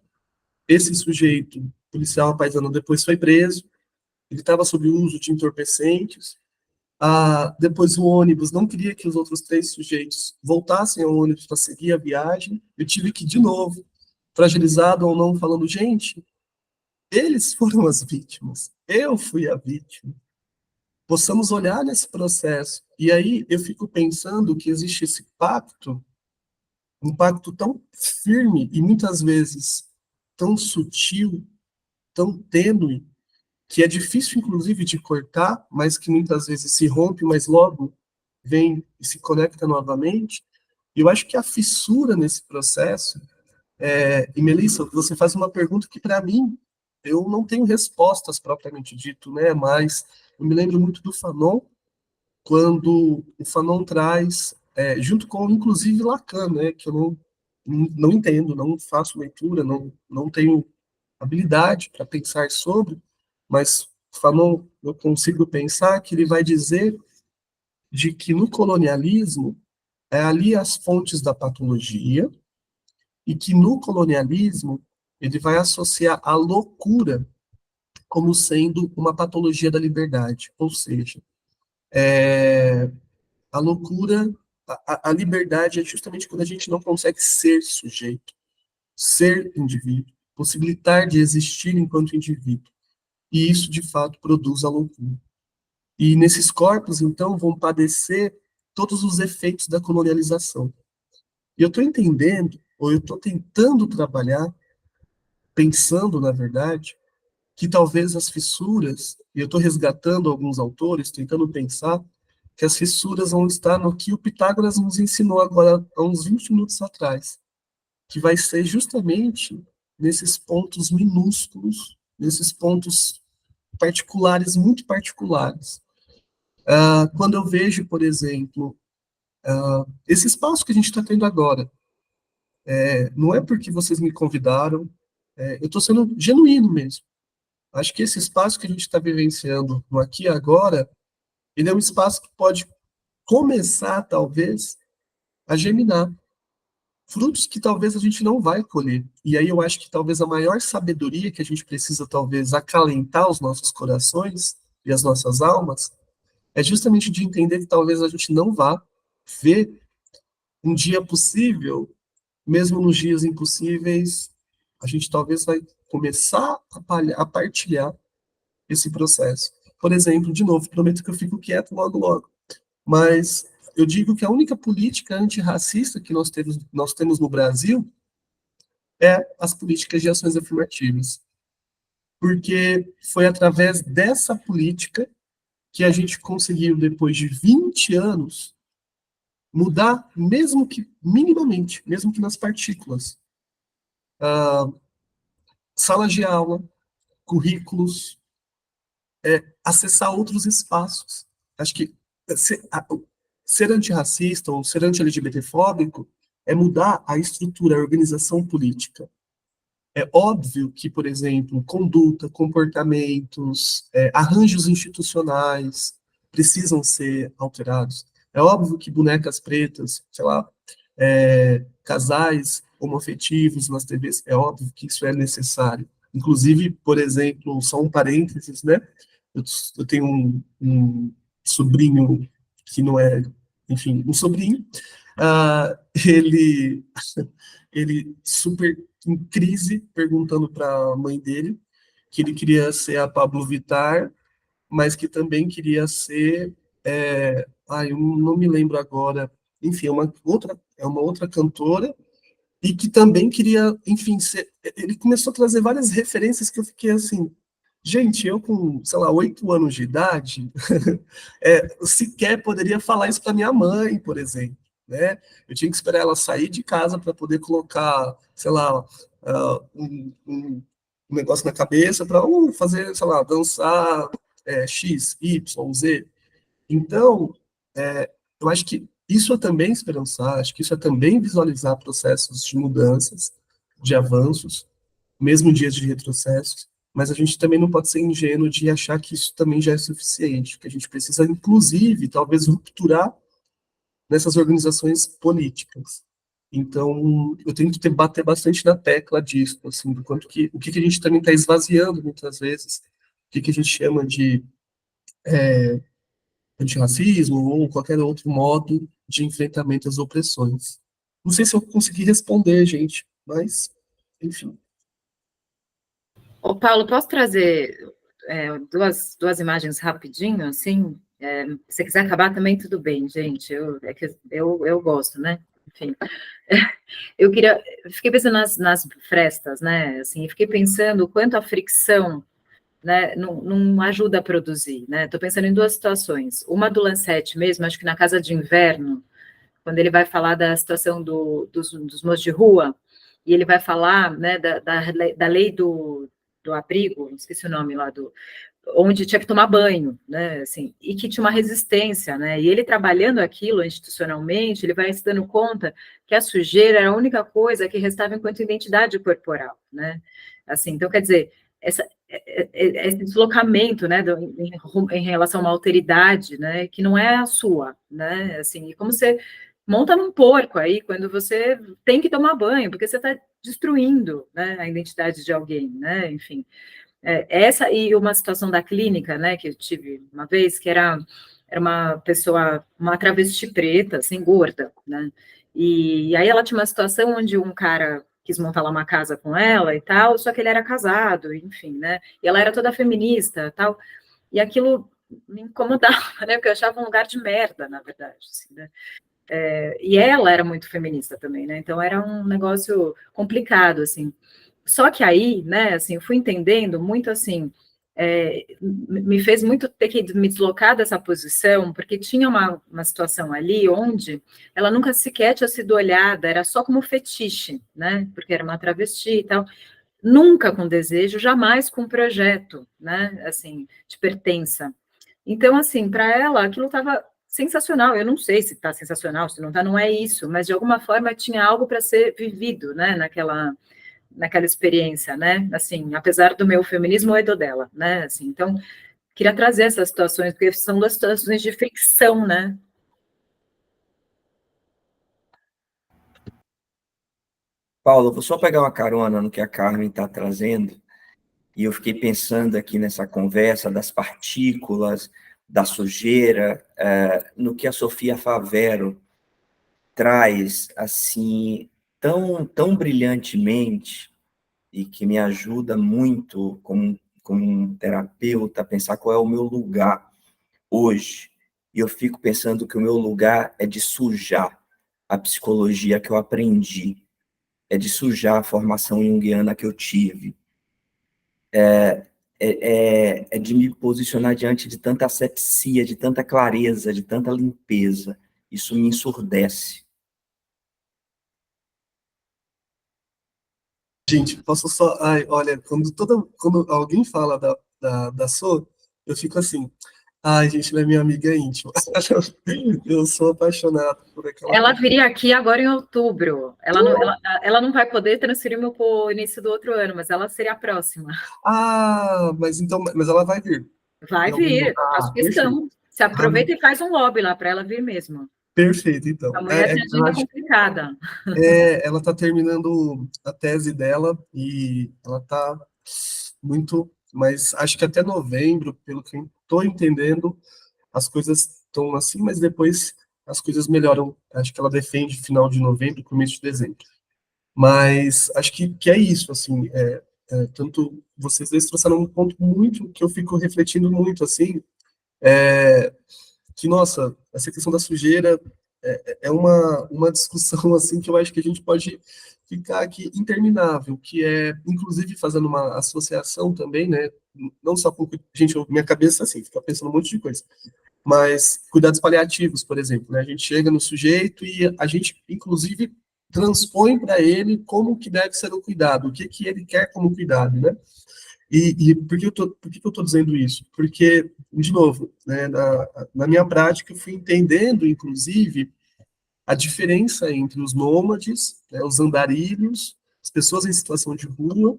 Speaker 4: Esse sujeito, policial paisano, depois foi preso, ele estava sob o uso de entorpecentes. Depois o ônibus não queria que os outros 3 sujeitos voltassem ao ônibus para seguir a viagem. Eu tive que, de novo, fragilizado ou não, falando, gente, eles foram as vítimas, eu fui a vítima. Possamos olhar nesse processo. E aí eu fico pensando que existe esse pacto, um pacto tão firme e muitas vezes tão sutil, tão tênue, que é difícil, inclusive, de cortar, mas que muitas vezes se rompe, mas logo vem e se conecta novamente. E eu acho que a fissura nesse processo, e Melissa, você faz uma pergunta que, para mim, eu não tenho respostas propriamente dito, né? Mas eu me lembro muito do Fanon, quando o Fanon traz, junto com, inclusive, Lacan, né? Que eu não entendo, não faço leitura, não tenho habilidade para pensar sobre, mas Fanon, eu consigo pensar que ele vai dizer de que no colonialismo é ali as fontes da patologia, e que no colonialismo ele vai associar a loucura como sendo uma patologia da liberdade, ou seja, a loucura, a liberdade é justamente quando a gente não consegue ser sujeito, ser indivíduo, possibilitar de existir enquanto indivíduo, e isso de fato produz a loucura. E nesses corpos, então, vão padecer todos os efeitos da colonialização. E eu estou entendendo, ou eu estou tentando trabalhar, pensando, na verdade, que talvez as fissuras, e eu estou resgatando alguns autores, tentando pensar, que as fissuras vão estar no que o Pitágoras nos ensinou agora, há uns 20 minutos atrás, que vai ser justamente nesses pontos minúsculos, nesses pontos particulares, muito particulares. Quando eu vejo, por exemplo, esse espaço que a gente está tendo agora, não é porque vocês me convidaram, eu estou sendo genuíno mesmo. Acho que esse espaço que a gente está vivenciando no aqui e agora, ele é um espaço que pode começar, talvez, a germinar frutos que talvez a gente não vai colher. E aí eu acho que talvez a maior sabedoria que a gente precisa, talvez, acalentar os nossos corações e as nossas almas, é justamente de entender que talvez a gente não vá ver um dia possível, mesmo nos dias impossíveis, a gente talvez vai começar a partilhar esse processo. Por exemplo, de novo, prometo que eu fico quieto logo, logo, mas eu digo que a única política antirracista que nós temos no Brasil é as políticas de ações afirmativas. Porque foi através dessa política que a gente conseguiu, depois de 20 anos, mudar, mesmo que minimamente, mesmo que nas partículas, salas de aula, currículos, acessar outros espaços. Acho que ser antirracista ou ser anti-LGBTfóbico é mudar a estrutura, a organização política. É óbvio que, por exemplo, conduta, comportamentos, arranjos institucionais precisam ser alterados. É óbvio que bonecas pretas, sei lá, casais homoafetivos nas TVs, é óbvio que isso é necessário. Inclusive, por exemplo, só um parênteses, né? Eu tenho um sobrinho que não é, enfim, um sobrinho, ele super em crise, perguntando para a mãe dele que ele queria ser a Pablo Vittar, mas que também queria ser, eu não me lembro agora, enfim, é uma outra cantora, e que também queria, enfim, ele começou a trazer várias referências que eu fiquei assim, gente, eu com, sei lá, 8 anos de idade, sequer poderia falar isso para minha mãe, por exemplo, né? Eu tinha que esperar ela sair de casa para poder colocar, sei lá, um negócio na cabeça para fazer, sei lá, dançar X, Y, Z. Então, eu acho que isso é também esperançar, acho que isso é também visualizar processos de mudanças, de avanços, mesmo em dias de retrocessos, mas a gente também não pode ser ingênuo de achar que isso também já é suficiente, que a gente precisa, inclusive, talvez rupturar nessas organizações políticas. Então, eu tento bater bastante na tecla disso, assim, do quanto que, o que a gente também está esvaziando muitas vezes, o que a gente chama de antirracismo ou qualquer outro modo de enfrentamento às opressões. Não sei se eu consegui responder, gente, mas, enfim.
Speaker 1: Ô, Paulo, posso trazer duas imagens rapidinho, assim? Se você quiser acabar também, tudo bem, gente. Eu gosto, né? Enfim. Fiquei pensando nas frestas, né? Assim, fiquei pensando o quanto a fricção, né, não ajuda a produzir, né? Estou pensando em duas situações. Uma do Lancet mesmo, acho que na Casa de Inverno, quando ele vai falar da situação dos moços de rua, e ele vai falar, né, da lei do abrigo, esqueci o nome lá, onde tinha que tomar banho, né, assim, e que tinha uma resistência, né, e ele trabalhando aquilo institucionalmente, ele vai se dando conta que a sujeira era a única coisa que restava enquanto identidade corporal, né, assim, então, quer dizer, esse deslocamento, né, em relação a uma alteridade, né, que não é a sua, né, assim, e como você monta num porco aí, quando você tem que tomar banho, porque você está destruindo, né, a identidade de alguém, né, enfim. Essa e uma situação da clínica, né, que eu tive uma vez, que era uma pessoa, uma travesti preta, assim, gorda, né, e aí ela tinha uma situação onde um cara quis montar lá uma casa com ela e tal, só que ele era casado, enfim, né, e ela era toda feminista, tal, e aquilo me incomodava, né, porque eu achava um lugar de merda, na verdade, assim, né. E ela era muito feminista também, né? Então era um negócio complicado, assim. Só que aí, né, assim, eu fui entendendo muito assim, me fez muito ter que me deslocar dessa posição, porque tinha uma situação ali onde ela nunca sequer tinha sido olhada, era só como fetiche, né? Porque era uma travesti e tal. Nunca com desejo, jamais com projeto, né? Assim, de pertença. Então, assim, para ela, aquilo estava sensacional. Eu não sei se está sensacional, se não está, não é isso, mas de alguma forma tinha algo para ser vivido, né, naquela experiência, né, assim, apesar do meu feminismo ou do dela, né, assim, então, queria trazer essas situações, porque são duas situações de fricção, né.
Speaker 3: Paulo, vou só pegar uma carona no que a Carmen está trazendo, e eu fiquei pensando aqui nessa conversa das partículas, da sujeira, no que a Sofia Favero traz, assim, tão brilhantemente, e que me ajuda muito como um terapeuta a pensar qual é o meu lugar hoje. E eu fico pensando que o meu lugar é de sujar a psicologia que eu aprendi, é de sujar a formação junguiana que eu tive, é de me posicionar diante de tanta asepsia, de tanta clareza, de tanta limpeza. Isso me ensurdece.
Speaker 4: Gente, posso só. Ai, olha, quando alguém fala da So, eu fico assim. Ai, gente, ela é minha amiga íntima. Eu sou apaixonado por aquela.
Speaker 1: Ela viria aqui agora em outubro. Ela não vai poder transferir-me para o início do outro ano, mas ela seria a próxima.
Speaker 4: Ah, mas ela vai vir.
Speaker 1: Vai vir, faço questão.
Speaker 4: Perfeito.
Speaker 1: Se aproveita e faz um lobby lá para ela vir mesmo.
Speaker 4: Perfeito, então.
Speaker 1: A mulher tem agenda complicada.
Speaker 4: Ela está terminando a tese dela e ela está muito, mas acho que até novembro, pelo que eu estou entendendo, as coisas estão assim, mas depois as coisas melhoram. Acho que ela defende final de novembro, começo de dezembro. Mas acho que é isso, assim, tanto vocês dois trouxeram um ponto muito que eu fico refletindo muito, assim, que, nossa, essa questão da sujeira é uma discussão, assim, que eu acho que a gente pode ficar aqui interminável, que é, inclusive, fazendo uma associação também, né, não só com, gente, minha cabeça, assim, fica pensando um monte de coisa, mas cuidados paliativos, por exemplo, né, a gente chega no sujeito e a gente, inclusive, transpõe para ele como que deve ser o cuidado, o que ele quer como cuidado, né, E por que eu estou dizendo isso? Porque, de novo, né, na minha prática, eu fui entendendo, inclusive, a diferença entre os nômades, né, os andarilhos, as pessoas em situação de rua,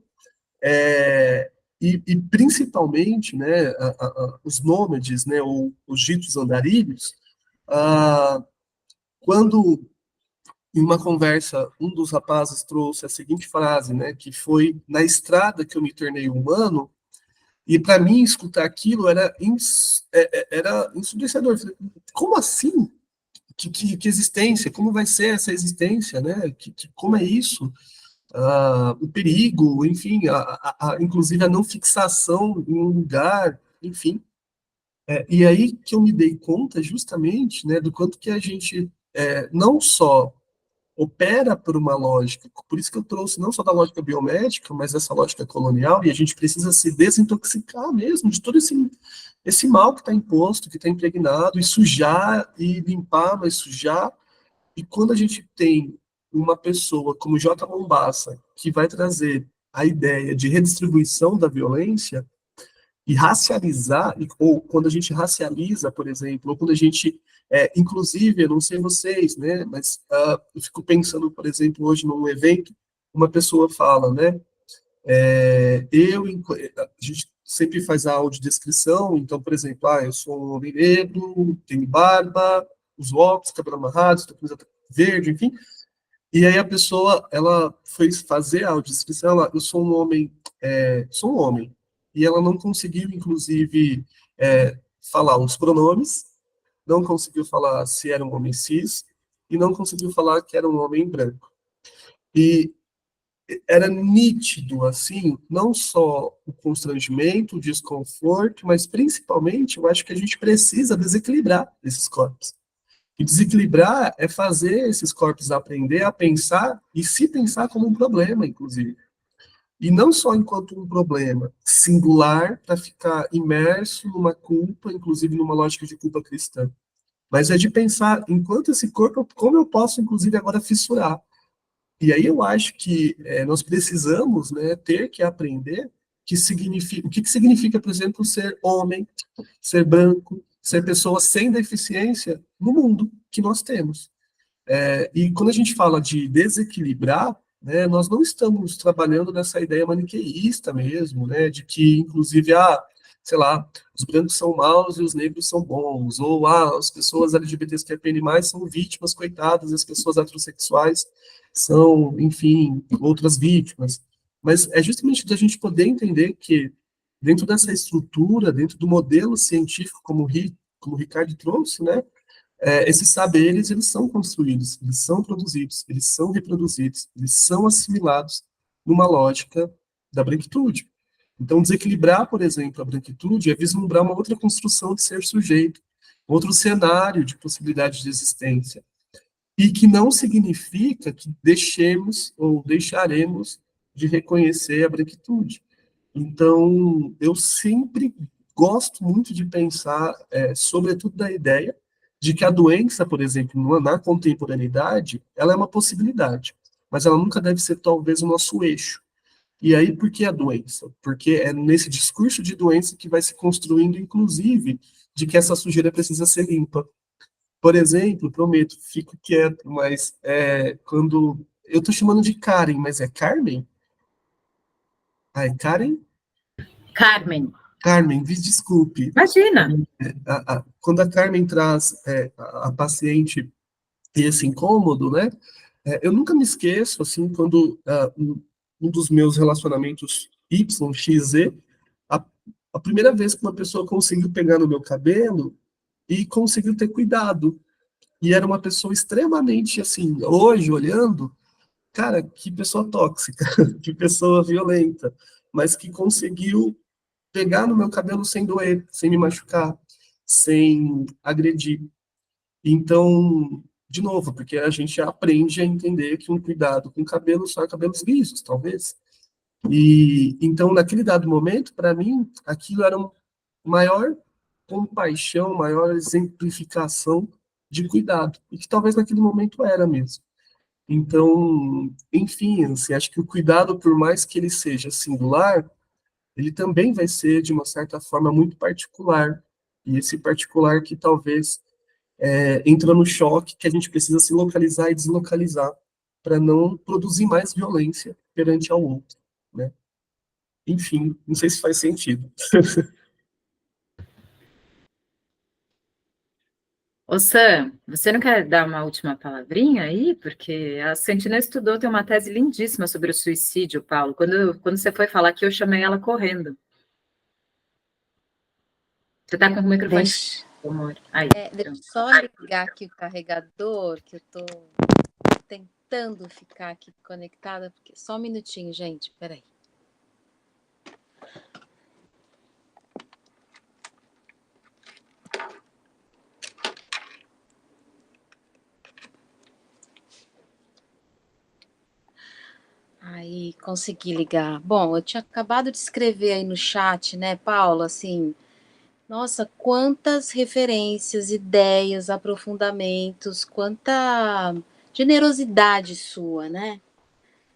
Speaker 4: é, e principalmente, né, os nômades, né, ou os ditos andarilhos, quando em uma conversa um dos rapazes trouxe a seguinte frase, né, que foi: na estrada que eu me tornei humano. E para mim escutar aquilo era ensurdecedor. Como assim? Que existência? Como vai ser essa existência, né? Como é isso? O perigo, enfim, inclusive a não fixação em um lugar, enfim. E aí que eu me dei conta justamente, né, do quanto que a gente não só opera por uma lógica, por isso que eu trouxe não só da lógica biomédica, mas essa lógica colonial, e a gente precisa se desintoxicar mesmo de todo esse mal que está imposto, que está impregnado, e sujar, e limpar, mas sujar. E quando a gente tem uma pessoa como J. Mombassa, que vai trazer a ideia de redistribuição da violência, e racializar, ou quando a gente racializa, por exemplo, ou quando a gente, inclusive, eu não sei vocês, né, mas eu fico pensando, por exemplo, hoje num evento, uma pessoa fala, né, a gente sempre faz a audiodescrição, então, por exemplo, eu sou um homem negro, tenho barba, uso óculos, cabelo amarrado, estou com camisa verde, enfim, e aí a pessoa, ela foi fazer a audiodescrição, eu sou um homem, e ela não conseguiu, inclusive, falar os pronomes, não conseguiu falar se era um homem cis, e não conseguiu falar que era um homem branco. E era nítido, assim, não só o constrangimento, o desconforto, mas principalmente, eu acho que a gente precisa desequilibrar esses corpos. E desequilibrar é fazer esses corpos aprender a pensar e se pensar como um problema, inclusive. E não só enquanto um problema singular para ficar imerso numa culpa, inclusive numa lógica de culpa cristã, mas é de pensar enquanto esse corpo, como eu posso, inclusive, agora fissurar. E aí eu acho que nós precisamos, né, ter que aprender o que significa, por exemplo, ser homem, ser branco, ser pessoa sem deficiência no mundo que nós temos. E quando a gente fala de desequilibrar, né, nós não estamos trabalhando nessa ideia maniqueísta mesmo, né, de que, inclusive, sei lá, os brancos são maus e os negros são bons, ou as pessoas LGBTQIA+, são vítimas, coitadas, e as pessoas heterossexuais são, enfim, outras vítimas. Mas é justamente da gente poder entender que, dentro dessa estrutura, dentro do modelo científico, como o Ricardo trouxe, né, esses saberes, eles são construídos, eles são produzidos, eles são reproduzidos, eles são assimilados numa lógica da branquitude. Então, desequilibrar, por exemplo, a branquitude é vislumbrar uma outra construção de ser sujeito, outro cenário de possibilidade de existência, e que não significa que deixemos ou deixaremos de reconhecer a branquitude. Então, eu sempre gosto muito de pensar, sobretudo da ideia de que a doença, por exemplo, na contemporaneidade, ela é uma possibilidade, mas ela nunca deve ser, talvez, o nosso eixo. E aí, por que a doença? Porque é nesse discurso de doença que vai se construindo, inclusive, de que essa sujeira precisa ser limpa. Por exemplo, prometo, fico quieto, mas quando... Eu estou chamando de Karen, mas é Carmen? É Karen?
Speaker 1: Carmen.
Speaker 4: Carmen, me desculpe.
Speaker 1: Imagina.
Speaker 4: Quando a Carmen traz a paciente e esse incômodo, né? Eu nunca me esqueço, assim, quando um dos meus relacionamentos Y, X, Z, a primeira vez que uma pessoa conseguiu pegar no meu cabelo e conseguiu ter cuidado. E era uma pessoa extremamente, assim, hoje, olhando, cara, que pessoa tóxica, que pessoa violenta, mas que conseguiu pegar no meu cabelo sem doer, sem me machucar, sem agredir. Então, de novo, porque a gente aprende a entender que um cuidado com o cabelo só é cabelos lisos, talvez. E então, naquele dado momento, para mim, aquilo era uma maior compaixão, maior exemplificação de cuidado, e que talvez naquele momento era mesmo. Então, enfim, assim, acho que o cuidado, por mais que ele seja singular, ele também vai ser, de uma certa forma, muito particular. E esse particular que talvez entra no choque que a gente precisa se localizar e deslocalizar para não produzir mais violência perante ao outro, né? Enfim, não sei se faz sentido.
Speaker 1: Ô Sam, você não quer dar uma última palavrinha aí? Porque a Santina estudou, tem uma tese lindíssima sobre o suicídio, Paulo. Quando você foi falar aqui, eu chamei ela correndo. Você está com o microfone,
Speaker 8: Deixa,
Speaker 1: amor? Aí,
Speaker 8: deixa eu
Speaker 1: pronto.
Speaker 8: só ligar aqui o carregador, que eu tô tentando ficar aqui conectada, porque só um minutinho, gente, peraí. Aí, consegui ligar. Bom, eu tinha acabado de escrever aí no chat, né, Paula, assim, nossa, quantas referências, ideias, aprofundamentos, quanta generosidade sua, né?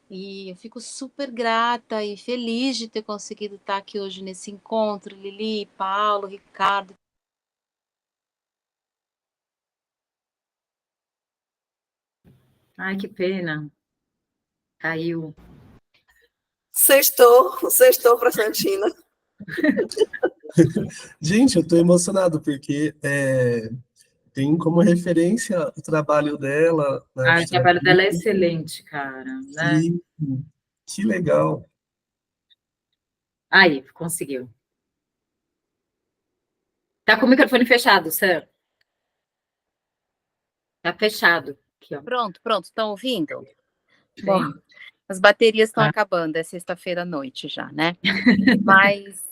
Speaker 8: E eu fico super grata e feliz de ter conseguido estar aqui hoje nesse encontro, Lili, Paulo, Ricardo.
Speaker 1: Ai, que pena. Caiu.
Speaker 2: Sextou para Santina.
Speaker 4: Gente, eu estou emocionado, porque tem como referência o trabalho dela na
Speaker 1: Ah, o trabalho
Speaker 4: arteterapia.
Speaker 1: dela é excelente, cara, né?
Speaker 4: Sim, que legal.
Speaker 1: Aí, conseguiu. Tá com o microfone fechado, Sam. Tá fechado. Aqui, ó.
Speaker 8: Pronto, estão ouvindo? Bom,
Speaker 1: Sim.
Speaker 8: as baterias estão
Speaker 1: Ah.
Speaker 8: acabando, é sexta-feira à noite já, né? Mas,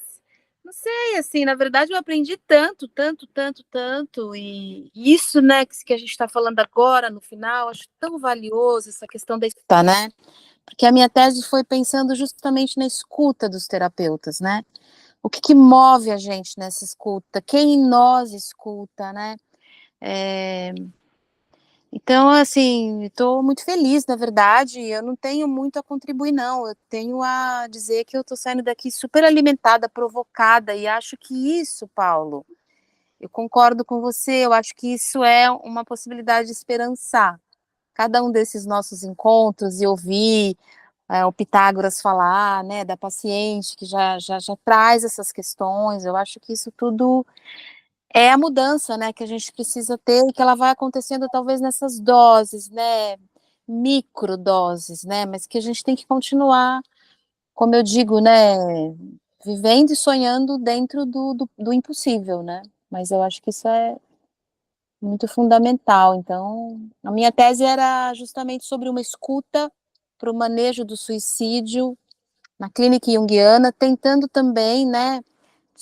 Speaker 8: não sei, assim, na verdade eu aprendi tanto, e isso, né, que a gente está falando agora, no final, acho tão valioso essa questão da escuta, né? Porque a minha tese foi pensando justamente na escuta dos terapeutas, né? O que move a gente nessa escuta? Quem em nós escuta, né? Então, assim, estou muito feliz, na verdade, eu não tenho muito a contribuir, não, eu tenho a dizer que eu estou saindo daqui super alimentada, provocada, e acho que isso, Paulo, eu concordo com você, eu acho que isso é uma possibilidade de esperançar cada um desses nossos encontros e ouvir o Pitágoras falar, né, da paciente que já traz essas questões, eu acho que isso tudo é a mudança, né, que a gente precisa ter e que ela vai acontecendo talvez nessas doses, né, microdoses, né, mas que a gente tem que continuar, como eu digo, né, vivendo e sonhando dentro do impossível, né, mas eu acho que isso é muito fundamental. Então, a minha tese era justamente sobre uma escuta para o manejo do suicídio na clínica junguiana, tentando também, né,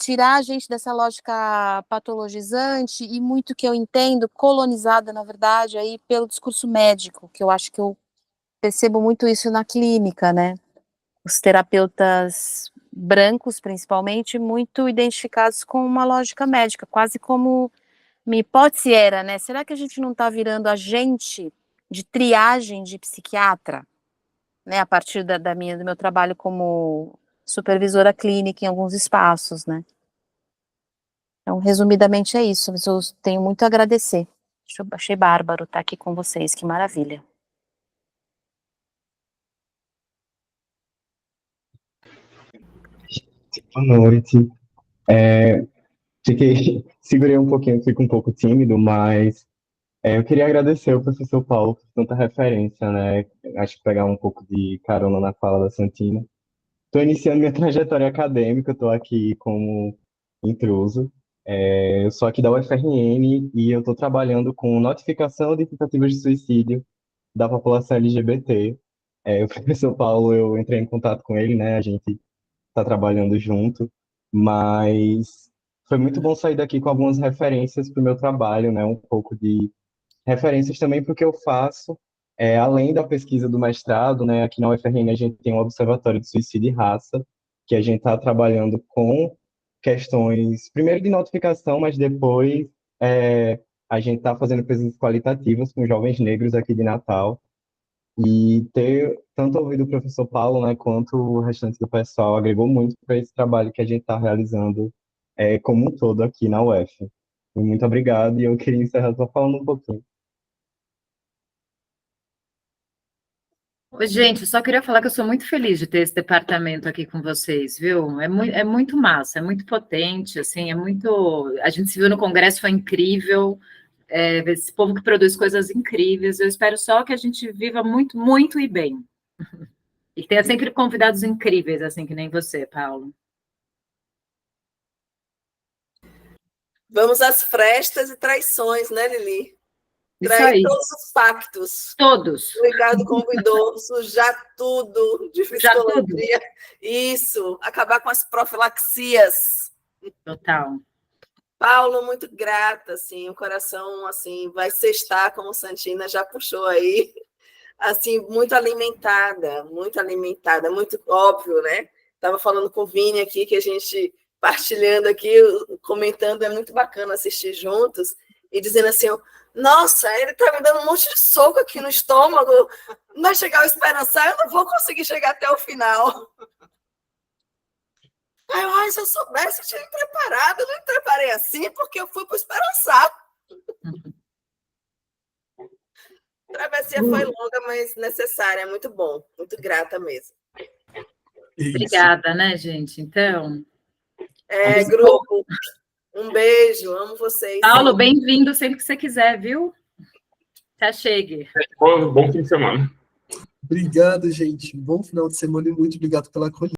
Speaker 8: tirar a gente dessa lógica patologizante e muito que eu entendo, colonizada, na verdade, aí pelo discurso médico, que eu acho que eu percebo muito isso na clínica, né? Os terapeutas brancos, principalmente, muito identificados com uma lógica médica, quase como minha hipótese era, né? Será que a gente não está virando agente de triagem de psiquiatra, né? A partir do meu trabalho como supervisora clínica em alguns espaços, né? Então, resumidamente é isso, mas eu tenho muito a agradecer. Achei bárbaro estar aqui com vocês, que maravilha.
Speaker 9: Boa noite. Segurei um pouquinho, fico um pouco tímido, mas eu queria agradecer ao professor Paulo por tanta referência, né? Acho que pegar um pouco de carona na fala da Santina. Estou iniciando minha trajetória acadêmica, estou aqui como intruso. Eu sou aqui da UFRN e eu estou trabalhando com notificação de tentativas de suicídio da população LGBT. O professor Paulo, eu entrei em contato com ele, né? A gente está trabalhando junto, mas foi muito bom sair daqui com algumas referências para o meu trabalho, né? Um pouco de referências também para o que eu faço, além da pesquisa do mestrado, né? Aqui na UFRN a gente tem um observatório de suicídio e raça, que a gente está trabalhando com questões, primeiro de notificação, mas depois a gente está fazendo pesquisas qualitativas com jovens negros aqui de Natal, E ter tanto ouvido o professor Paulo, né, quanto o restante do pessoal agregou muito para esse trabalho que a gente está realizando como um todo aqui na UF. Muito obrigado, e eu queria encerrar só falando um pouquinho.
Speaker 1: Ô, gente, eu só queria falar que eu sou muito feliz de ter esse departamento aqui com vocês, viu? É muito massa, é muito potente, assim, é muito... A gente se viu no congresso, foi incrível, esse povo que produz coisas incríveis, eu espero só que a gente viva muito, muito e bem. E que tenha sempre convidados incríveis, assim, que nem você, Paulo.
Speaker 2: Vamos às frestas e traições, né, Lili?
Speaker 1: Isso
Speaker 2: Trair
Speaker 1: aí,
Speaker 2: todos os pactos.
Speaker 1: todos,
Speaker 2: O Ricardo convidou, sujar tudo de
Speaker 1: já tudo,
Speaker 2: psicologia. Isso, acabar com as profilaxias.
Speaker 1: total.
Speaker 2: Paulo, muito grata, assim, o coração, assim, vai sextar, como Santina já puxou aí, assim, muito alimentada, muito óbvio, né? Estava falando com o Vini aqui, que a gente, partilhando aqui, comentando, é muito bacana assistir juntos, e dizendo assim, nossa, ele está me dando um monte de soco aqui no estômago, não vai chegar o Esperançar, eu não vou conseguir chegar até o final. Aí, se eu soubesse, eu tinha me preparado. Eu não me preparei assim porque eu fui para o Esperançar. A travessia foi longa, mas necessária. Muito bom. Muito grata mesmo.
Speaker 4: Isso.
Speaker 1: Obrigada, né, gente? Então...
Speaker 2: Grupo, um beijo. Amo vocês.
Speaker 1: Paulo, bem-vindo sempre que você quiser, viu? Já chegue.
Speaker 5: Bom fim de semana.
Speaker 4: Obrigado, gente. Bom final de semana e muito obrigado pela acolhida.